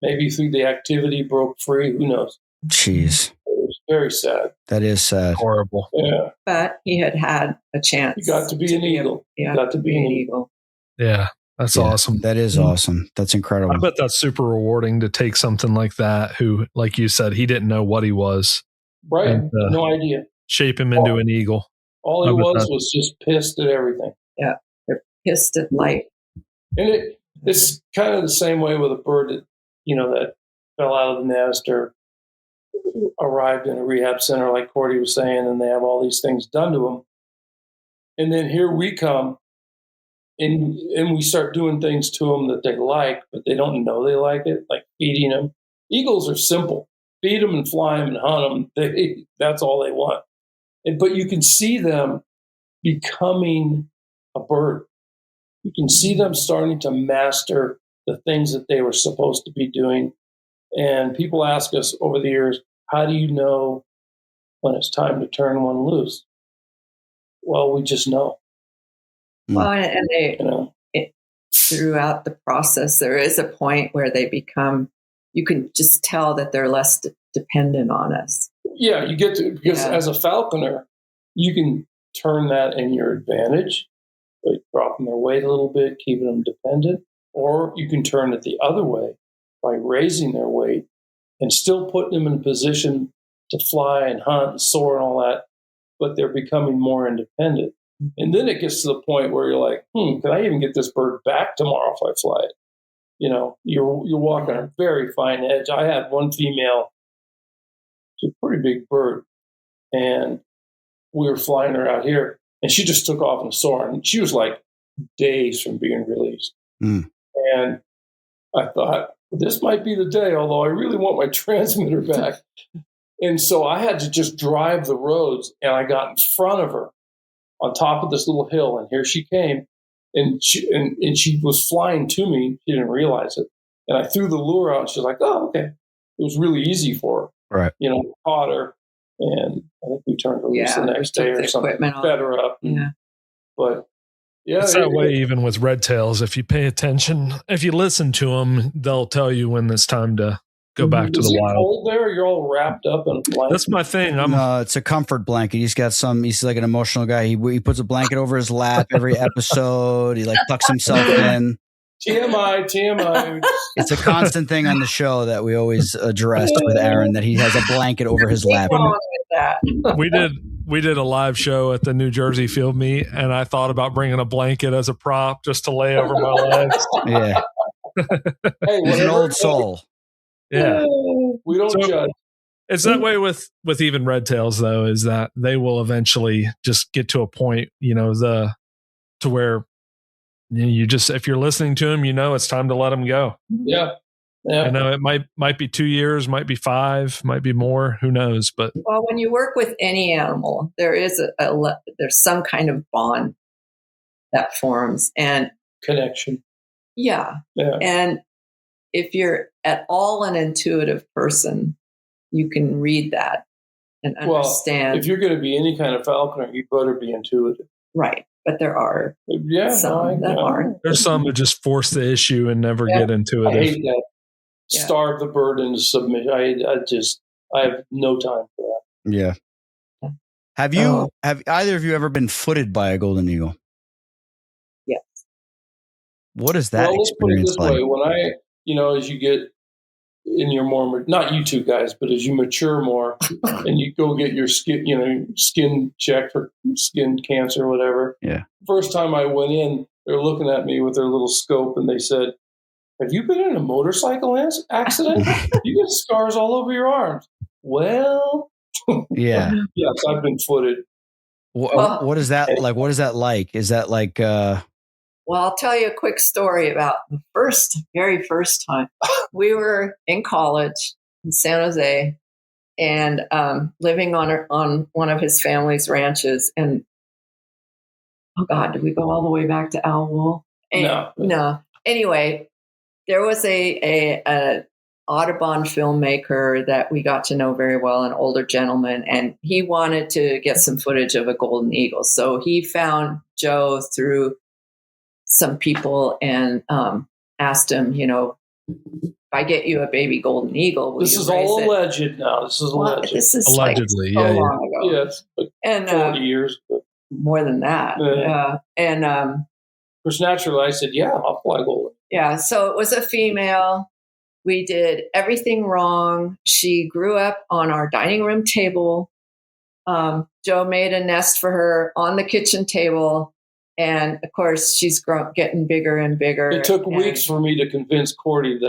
Maybe through the activity broke free. Who knows? Jeez. It was very sad. That is sad. Horrible. Yeah. But he had a chance. He got to be an eagle. Yeah. He got to be an eagle. Yeah. That's awesome. That is awesome. That's incredible. I bet that's super rewarding to take something like that who, like you said, he didn't know what he was. Right. And, no idea. Shape him into an eagle. All he was just pissed at everything. Yeah. They're pissed at life. And it's kind of the same way with a bird that, that fell out of the nest or arrived in a rehab center, like Cordi was saying, and they have all these things done to them. And then here we come, and we start doing things to them that they like, but they don't know they like it, like feeding them. Eagles are simple. Feed them and fly them and hunt them. That's all they want. But you can see them becoming a bird. You can see them starting to master the things that they were supposed to be doing. And people ask us over the years, how do you know when it's time to turn one loose? Well, we just know. Well, and throughout the process, there is a point where they become, you can just tell that they're less dependent on us. Yeah, you get to, because as a falconer, you can turn that in your advantage, like dropping their weight a little bit, keeping them dependent, or you can turn it the other way by raising their weight and still putting them in a position to fly and hunt and soar and all that, but they're becoming more independent. And then it gets to the point where you're like, can I even get this bird back tomorrow if I fly it? You're walking a very fine edge. I had one female, she's a pretty big bird, and we were flying her out here, and she just took off and soared. And she was like days from being released. And I thought, this might be the day, although I really want my transmitter back. And so I had to just drive the roads, and I got in front of her on top of this little hill, and here she came, and she was flying to me. She didn't realize it, and I threw the lure out, and she's like, "Oh, okay." It was really easy for her, right? Caught her, and I think we turned her loose the next day or something, fed her up. But it's that way even with red tails. If you pay attention, if you listen to them, they'll tell you when it's time to go back to the wild. Cold there? You're all wrapped up in a blanket. That's my thing. No, it's a comfort blanket. He's like an emotional guy. He puts a blanket over his lap every episode. He tucks himself in. TMI. It's a constant thing on the show that we always address with Aaron, that he has a blanket over his lap. We did a live show at the New Jersey field meet, and I thought about bringing a blanket as a prop just to lay over my legs. Yeah. He's an old soul. Yeah. We don't judge. It's that way with even red tails, though, is that they will eventually just get to a point, to where you just, if you're listening to them, it's time to let them go. Yeah. Yeah. It might be 2 years, might be 5, might be more, who knows? But when you work with any animal, there is there's some kind of bond that forms and connection. Yeah. And if you're at all an intuitive person, you can read that and understand. Well, if you're going to be any kind of falconer, you better be intuitive. Right. But there are some that aren't. There's some who just force the issue and never get intuitive. I hate that. Starve the bird into submission. I have no time for that. Yeah. Have either of you ever been footed by a golden eagle? Yes. What is that let's put it experience this like? way. When as you get in your more, not you two guys, but as you mature more and you go get your skin checked for skin cancer or whatever. Yeah. First time I went in, they're looking at me with their little scope and they said, "Have you been in a motorcycle accident? You get scars all over your arms." Well, Yeah. yes, I've been footed. What is that like? What is that like? Is that like, Well, I'll tell you a quick story about the very first time. We were in college in San Jose and living on one of his family's ranches. And, oh God, did we go all the way back to Al Wool? No. Anyway, there was a Audubon filmmaker that we got to know very well, an older gentleman, and he wanted to get some footage of a golden eagle. So he found Joe through some people and asked him, if I get you a baby golden eagle, will this you is raise all it? alleged now. This is alleged. This is Allegedly, like so long ago. Yes, but And 40 years. more than that. And Because naturally I said, yeah, I'll fly golden. yeah, so it was a female. We did everything wrong. She grew up on our dining room table. Joe made a nest for her on the kitchen table. And of course, she's getting bigger and bigger. It took weeks for me to convince Cordi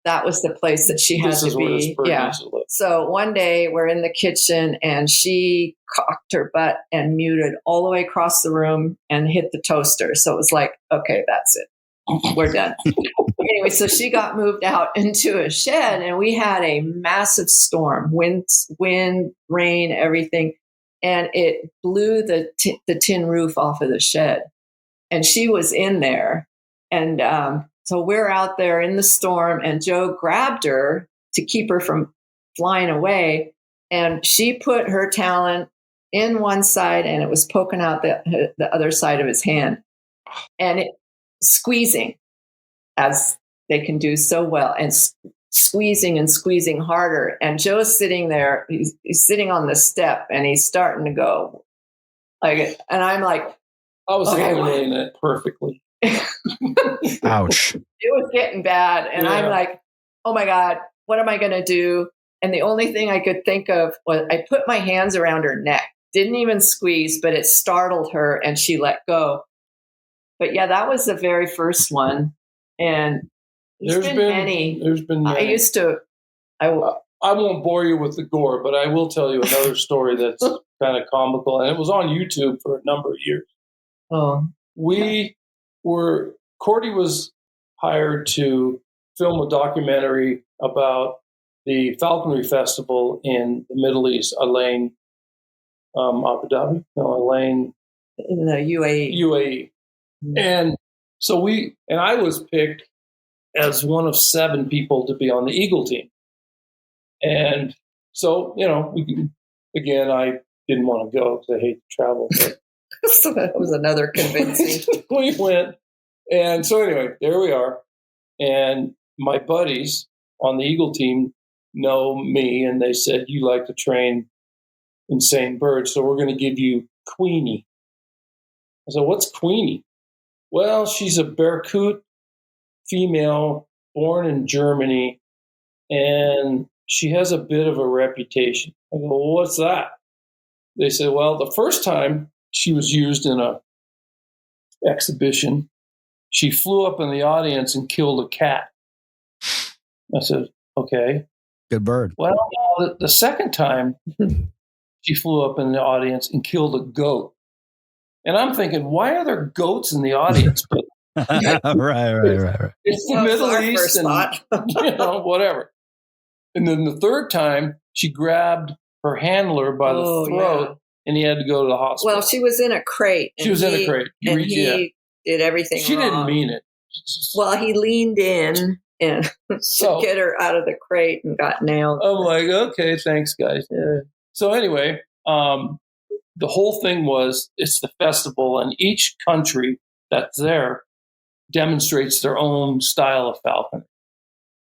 that was the place that she had to be. Yeah. So one day we're in the kitchen and she cocked her butt and muted all the way across the room and hit the toaster. So it was like, okay, that's it. We're done. Anyway, so she got moved out into a shed and we had a massive storm, wind, rain, everything. And it blew the tin roof off of the shed. And she was in there. And so we're out there in the storm and Joe grabbed her to keep her from flying away. And she put her talon in one side and it was poking out the other side of his hand. And it squeezing, as they can do so well, and squeezing and squeezing harder. And Joe's sitting there, he's sitting on the step and he's starting to go like, and I'm like, I was handling it perfectly. Ouch. It was getting bad. And I'm like, oh my God, what am I going to do? And the only thing I could think of was I put my hands around her neck, didn't even squeeze, but it startled her and she let go. But yeah, that was the very first one. And there's been many. I won't bore you with the gore, but I will tell you another story that's kind of comical. And it was on YouTube for a number of years. Oh. Cordi was hired to film a documentary about the falconry festival in the Middle East, Abu Dhabi? No, in the UAE. UAE. And so I was picked as one of 7 people to be on the Eagle team. And so, again, I didn't want to go because I hate to travel. But so that was another convincing. We went. And so anyway, there we are. And my buddies on the Eagle team know me, and they said, you like to train insane birds, so we're going to give you Queenie. I said, what's Queenie? Well, she's a Berkut female born in Germany, and she has a bit of a reputation. I go, well, what's that? They said, well, the first time she was used in a exhibition, she flew up in the audience and killed a cat. I said, okay. Good bird. Well, the second time, she flew up in the audience and killed a goat. And I'm thinking, why are there goats in the audience? But right. It's the Middle East and, whatever. And then the third time, she grabbed her handler by the throat and he had to go to the hospital. Well, she was in a crate. She was in a crate. He did everything She wrong. didn't mean it. Well, he leaned in and to get her out of the crate and got nailed. I'm like, okay, thanks, guys. Yeah. So anyway, the whole thing was, it's the festival, and each country that's there demonstrates their own style of falconry.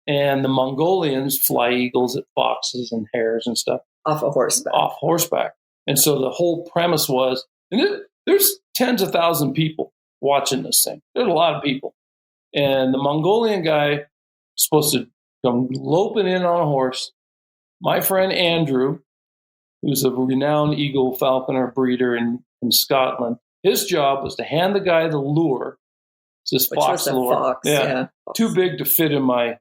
And the Mongolians fly eagles at foxes and hares and stuff. Off horseback. And so the whole premise was, and there's tens of thousands of people watching this thing. There's a lot of people. And the Mongolian guy supposed to come loping in on a horse. My friend Andrew, who's a renowned eagle falconer breeder in Scotland, his job was to hand the guy the lure. It's this fox lure. Fox, yeah. Too big to fit in my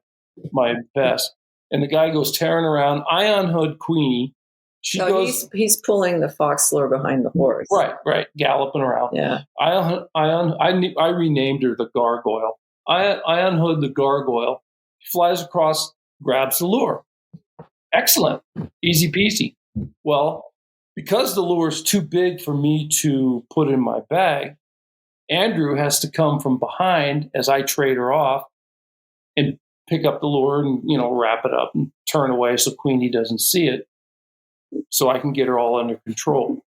vest. And the guy goes tearing around. I unhood Queenie. He's pulling the fox lure behind the horse. Right, galloping around. Yeah. I renamed her the gargoyle. I unhood the gargoyle. She flies across, grabs the lure. Excellent, easy peasy. Well, because the lure is too big for me to put in my bag, Andrew has to come from behind as I trade her off and pick up the lure and wrap it up and turn away so Queenie doesn't see it, so I can get her all under control.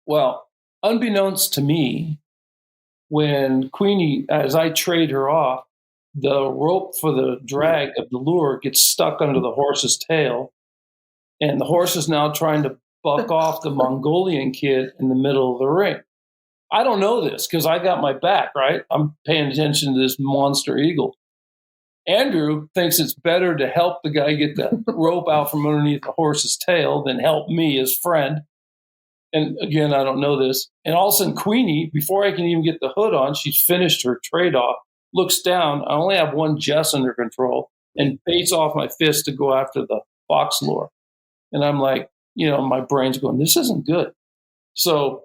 Well, unbeknownst to me, when Queenie, as I trade her off, the rope for the drag of the lure gets stuck under the horse's tail, and the horse is now trying to buck off the Mongolian kid in the middle of the ring. I don't know this because I got my back, right? I'm paying attention to this monster eagle. Andrew thinks it's better to help the guy get the rope out from underneath the horse's tail than help me, his friend. And again, I don't know this. And all of a sudden, Queenie, before I can even get the hood on, she's finished her trade-off, looks down. I only have one Jess under control and baits off my fist to go after the fox lure. And I'm like, my brain's going, this isn't good. So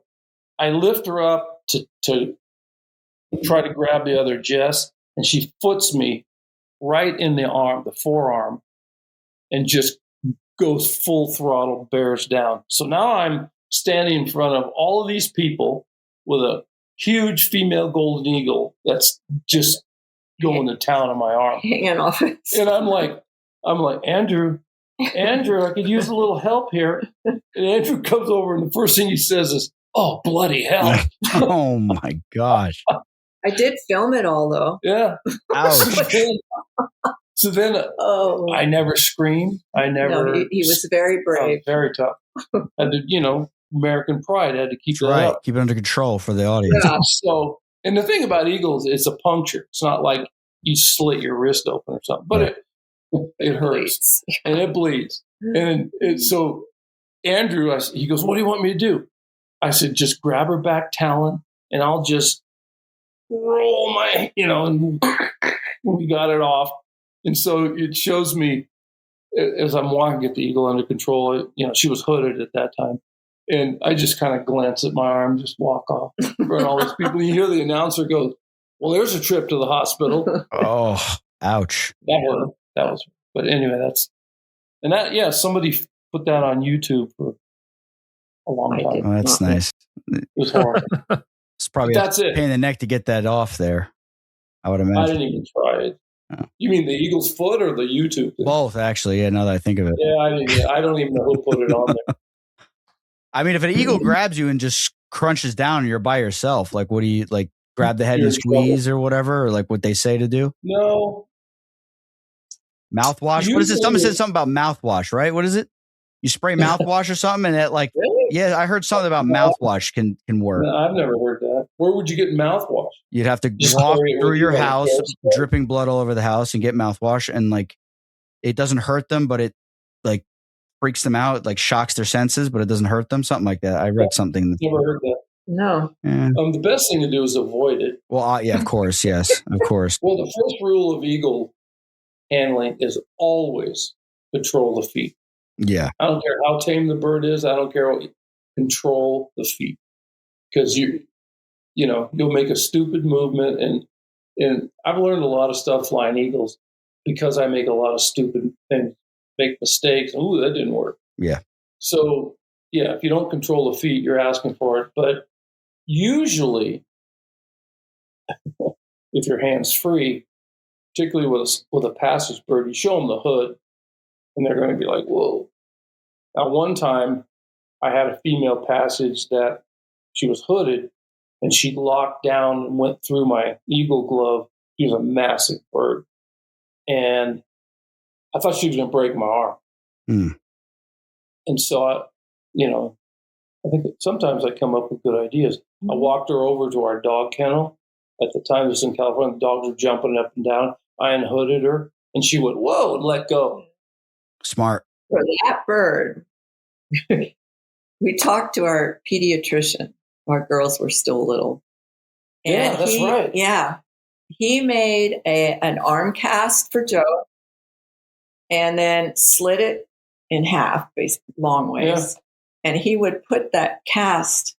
I lift her up to try to grab the other Jess, and she foots me right in the arm, the forearm, and just goes full throttle, bears down. So now I'm standing in front of all of these people with a huge female golden eagle that's just going to town on my arm. Hanging off it. And I'm like, Andrew, I could use a little help here. And Andrew comes over, and the first thing he says is, "Oh, bloody hell." Oh, my gosh. I did film it all, though. Yeah. Ouch. So then I never screamed. No, he was very brave. Very tough. I did, American pride. I had to keep it up. Keep it under control for the audience. Yeah. So, and the thing about eagles, it's a puncture. It's not like you slit your wrist open or something, but it hurts and it bleeds. And so Andrew, he goes, "What do you want me to do?" I said, "Just grab her back talon and I'll just roll my, and we got it off." And so it shows me as I'm walking, get the eagle under control. She was hooded at that time. And I just kind of glance at my arm, just walk off in front of all these people. You hear the announcer go, "Well, there's a trip to the hospital." Oh, ouch. That was, but anyway, somebody put that on YouTube for a long time. Oh, that's nice. It was horrible. It's probably a pain in the neck to get that off there, I would imagine. I didn't even try it. Oh. You mean the eagle's foot or the YouTube thing? Both, actually. Yeah, now that I think of it. Yeah, I don't even know who put it on there. I mean, if an eagle grabs you and just crunches down and you're by yourself, like, what do you, like, grab the head and squeeze or whatever, or like what they say to do? No. Mouthwash? What is it? Someone said something about mouthwash, right? What is it? You spray mouthwash or something, and that, like, really? Yeah, I heard something about mouthwash can work. No, I've never heard that. Where would you get mouthwash? You'd have to walk through your house, dripping blood all over the house, and get mouthwash, and like, it doesn't hurt them, but it like freaks them out, like shocks their senses, but it doesn't hurt them. Something like that. I read something. Never heard that. No. Yeah. The best thing to do is avoid it. Well, yeah, of course, yes, of course. Well, the first rule of eagle handling is always control the feet. Yeah. I don't care how tame the bird is. I don't care what. Control the feet, because you'll make a stupid movement, and I've learned a lot of stuff flying eagles because I make a lot of stupid things, make mistakes. Ooh, that didn't work. Yeah. So if you don't control the feet, you're asking for it. But usually, if your hand's free, particularly with a passage bird, you show them the hood, and they're going to be like, "Whoa!" Now, one time, I had a female passage that she was hooded, and she locked down and went through my eagle glove. She was a massive bird, and I thought she was going to break my arm. Mm. And so, I think that sometimes I come up with good ideas. I walked her over to our dog kennel, At the time, this was in California. The dogs were jumping up and down. I unhooded her, and she went, whoa, and let go. Smart. For that bird, we talked to our pediatrician. Our girls were still little. Yeah, that's right. Yeah. He made an arm cast for Joe and then slid it in half, basically, long ways. Yeah. And he would put that cast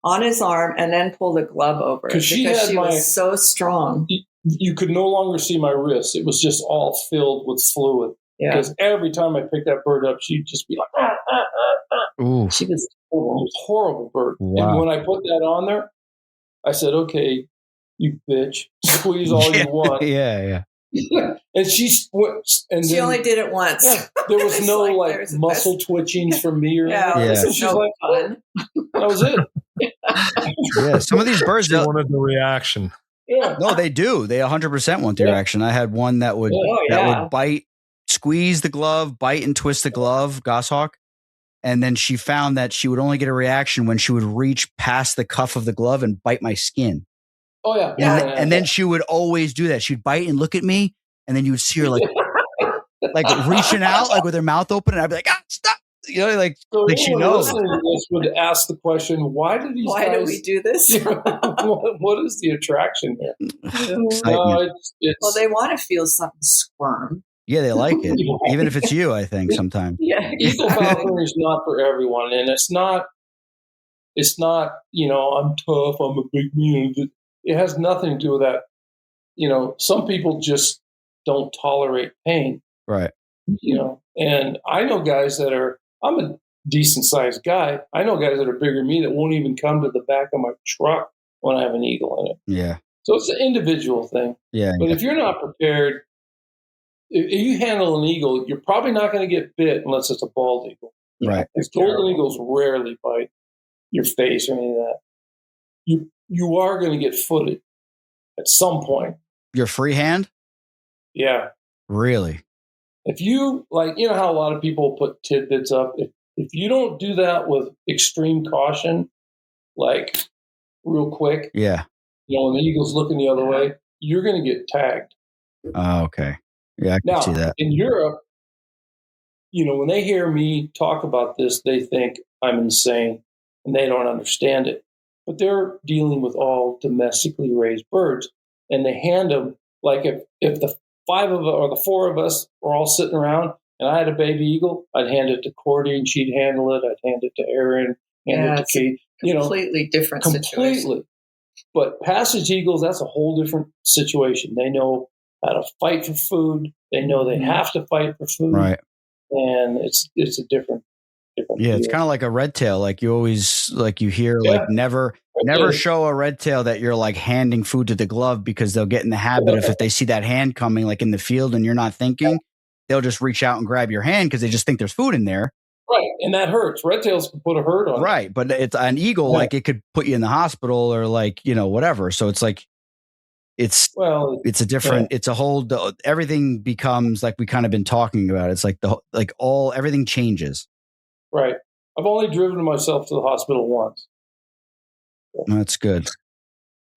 on his arm and then pull the glove over it because she was so strong. You could no longer see my wrist. It was just all filled with fluid. Yeah. Because every time I picked that bird up, she'd just be like, Ooh. She was horrible. It was a horrible bird. Wow. And when I put that on there, I said, okay, you bitch, squeeze all you want. Yeah. And she only did it once. Yeah, there was no like muscle twitchings from me or anything. This is no fun. That was it. Yeah, some of these birds wanted the reaction. Yeah. No, they do. They 100% want the reaction. I had one that would would bite, squeeze the glove, bite and twist the glove, goshawk. And then she found that she would only get a reaction when she would reach past the cuff of the glove and bite my skin. Oh, yeah. And then she would always do that. She'd bite and look at me, and then you would see her like reaching out, like with her mouth open, and I'd be like, stop. You know, like she knows. This would ask the question, why do we do this? What is the attraction here? Well, they want to feel something squirm. Yeah, they like it. Even if it's you, I think sometimes. Yeah, Eagle falconry is not for everyone. And it's not, I'm tough, I'm a big man. It has nothing to do with that. Some people just don't tolerate pain. Right. And I know guys I'm a decent sized guy. I know guys that are bigger than me that won't even come to the back of my truck when I have an eagle in it. Yeah. So it's an individual thing. Yeah. But if you're not prepared, if you handle an eagle, you're probably not going to get bit unless it's a bald eagle. Right. Because golden eagles rarely bite your face or any of that. You are going to get footed at some point. Your free hand? Yeah. Really? If you, how a lot of people put tidbits up, if you don't do that with extreme caution, like real quick, yeah, when the eagle's looking the other way, you're going to get tagged. Oh, okay. Yeah, I can see that. In Europe, when they hear me talk about this, they think I'm insane and they don't understand it. But they're dealing with all domestically raised birds, and they hand them, like if the 5 of us or the 4 of us were all sitting around and I had a baby eagle, I'd hand it to Cordi and she'd handle it. I'd hand it to Erin, hand it to Kate. Completely different situation. But passage eagles, that's a whole different situation. They know how to fight for food. They know they have to fight for food. Right. And it's a different yeah, deal. It's kind of like a red tail. Like you always, you hear, never show a red tail that you're like handing food to the glove, because they'll get in the habit of, if they see that hand coming like in the field and you're not thinking, they'll just reach out and grab your hand because they just think there's food in there. Right. And that hurts. Red tails can put a hurt on. Right. But it's an eagle, like it could put you in the hospital or whatever. So it's like, it's a different, it's a whole, everything becomes like we kind of been talking about. It's like everything changes. Right. I've only driven myself to the hospital once. That's good.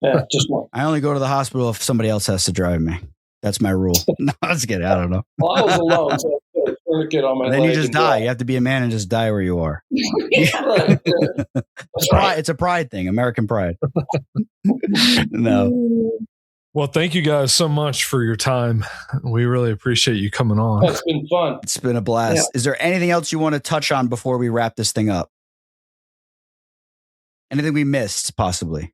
Yeah, just one. I only go to the hospital if somebody else has to drive me. That's my rule. No, let's get it. I don't know. Well, I was alone, so I put a tourniquet on my leg. Then you just die. You have to be a man and just die where you are. Right. Yeah. It's a pride thing. American pride. No. Well, thank you guys so much for your time. We really appreciate you coming on. It's been fun. It's been a blast. Yeah. Is there anything else you want to touch on before we wrap this thing up? Anything we missed, possibly?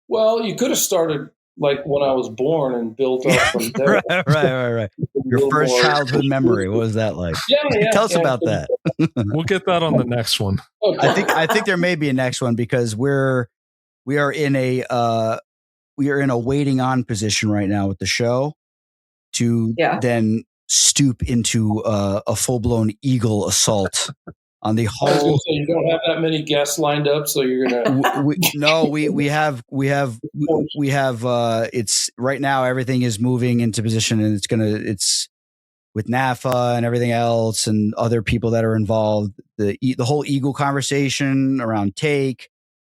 Well, you could have started like when I was born and built up from there. Right. Your first childhood memory. What was that like? Yeah. Tell us about that. We'll get that on the next one. Okay. I think there may be a next one, because we are in a waiting on position right now with the show to then stoop into a full-blown eagle assault on the whole. I was gonna say, you don't have that many guests lined up, so you're gonna. We have. It's right now. Everything is moving into position, and it's with NAFA and everything else, and other people that are involved. The whole eagle conversation around take.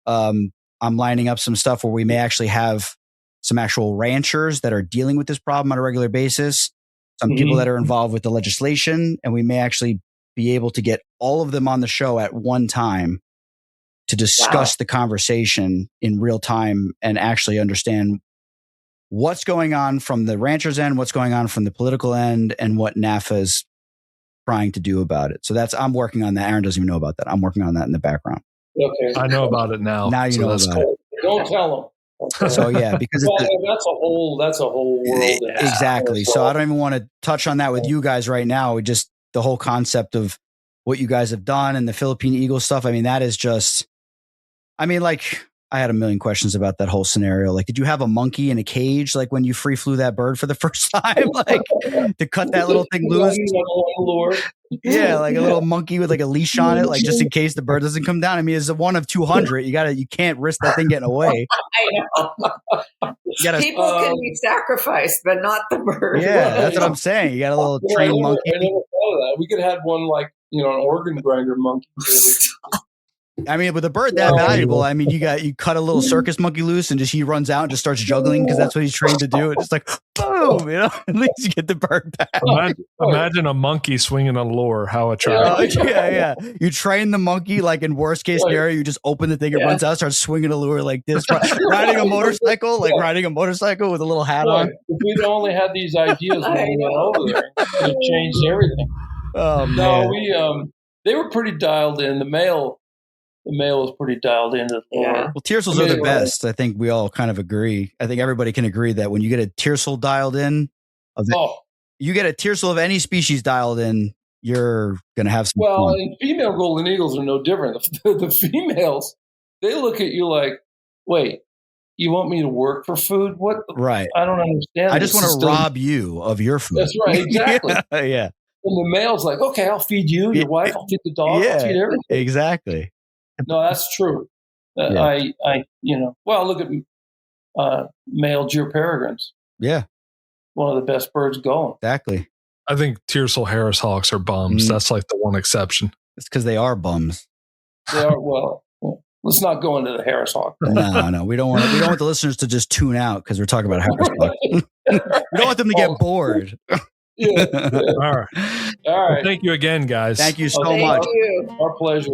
I'm I'm lining up some stuff where we may actually have some actual ranchers that are dealing with this problem on a regular basis, some people that are involved with the legislation, and we may actually be able to get all of them on the show at one time to discuss the conversation in real time and actually understand what's going on from the ranchers' end, what's going on from the political end, and what NAFA is trying to do about it. So I'm working on that. Aaron doesn't even know about that. I'm working on that in the background. Okay. I know about it now. Now you know about it. Don't tell them. So yeah, because that's a whole world. Exactly. So I don't even want to touch on that with you guys right now. Just the whole concept of what you guys have done and the Philippine Eagle stuff. I mean, that is just, like, I had a million questions about that whole scenario. Like, did you have a monkey in a cage, like when you free flew that bird for the first time, like to cut that little thing loose? Yeah, like a little monkey with like a leash on it, like just in case the bird doesn't come down. I mean, it's a one of 200. You can't risk that thing getting away. I know. People can be sacrificed, but not the bird. Yeah, that's what I'm saying. You got a little trained monkey. I never thought of that. We could have had one like, an organ grinder monkey. I mean, with a bird that valuable, I mean, you cut a little circus monkey loose and he runs out and just starts juggling because that's what he's trained to do. It's just like, boom, at least you get the bird back. Imagine a monkey swinging a lure. How attractive. Yeah. You train the monkey, like in worst case scenario, you just open the thing, it runs out, starts swinging a lure like this, riding a motorcycle with a little hat on. If we'd only had these ideas when we went over there, it would have changed everything. Oh, man. No, they were pretty dialed in. The male was pretty dialed into the lure. Well, Tiercels are the best. I think we all kind of agree. I think everybody can agree that when you get a Tiercel dialed in, you get a Tiercel of any species dialed in, you're going to have some fun. And female golden eagles are no different. The females, they look at you like, wait, you want me to work for food? What? Right. I don't understand. I just want to rob you of your food. That's right. Exactly. Yeah. And the male's like, okay, I'll feed you, your wife, I'll feed the dog, I'll feed everything. Exactly. No, that's true. Look at male Geo peregrines. Yeah. One of the best birds going. Exactly. I think Tiercel Harris hawks are bums. That's like the one exception. It's because they are bums. They are. Let's not go into the Harris hawk. No. We don't want the listeners to just tune out because we're talking about Harris hawk. We don't want them to get bored. Yeah. All right. Well, thank you again, guys. Thank you so much. You. Our pleasure.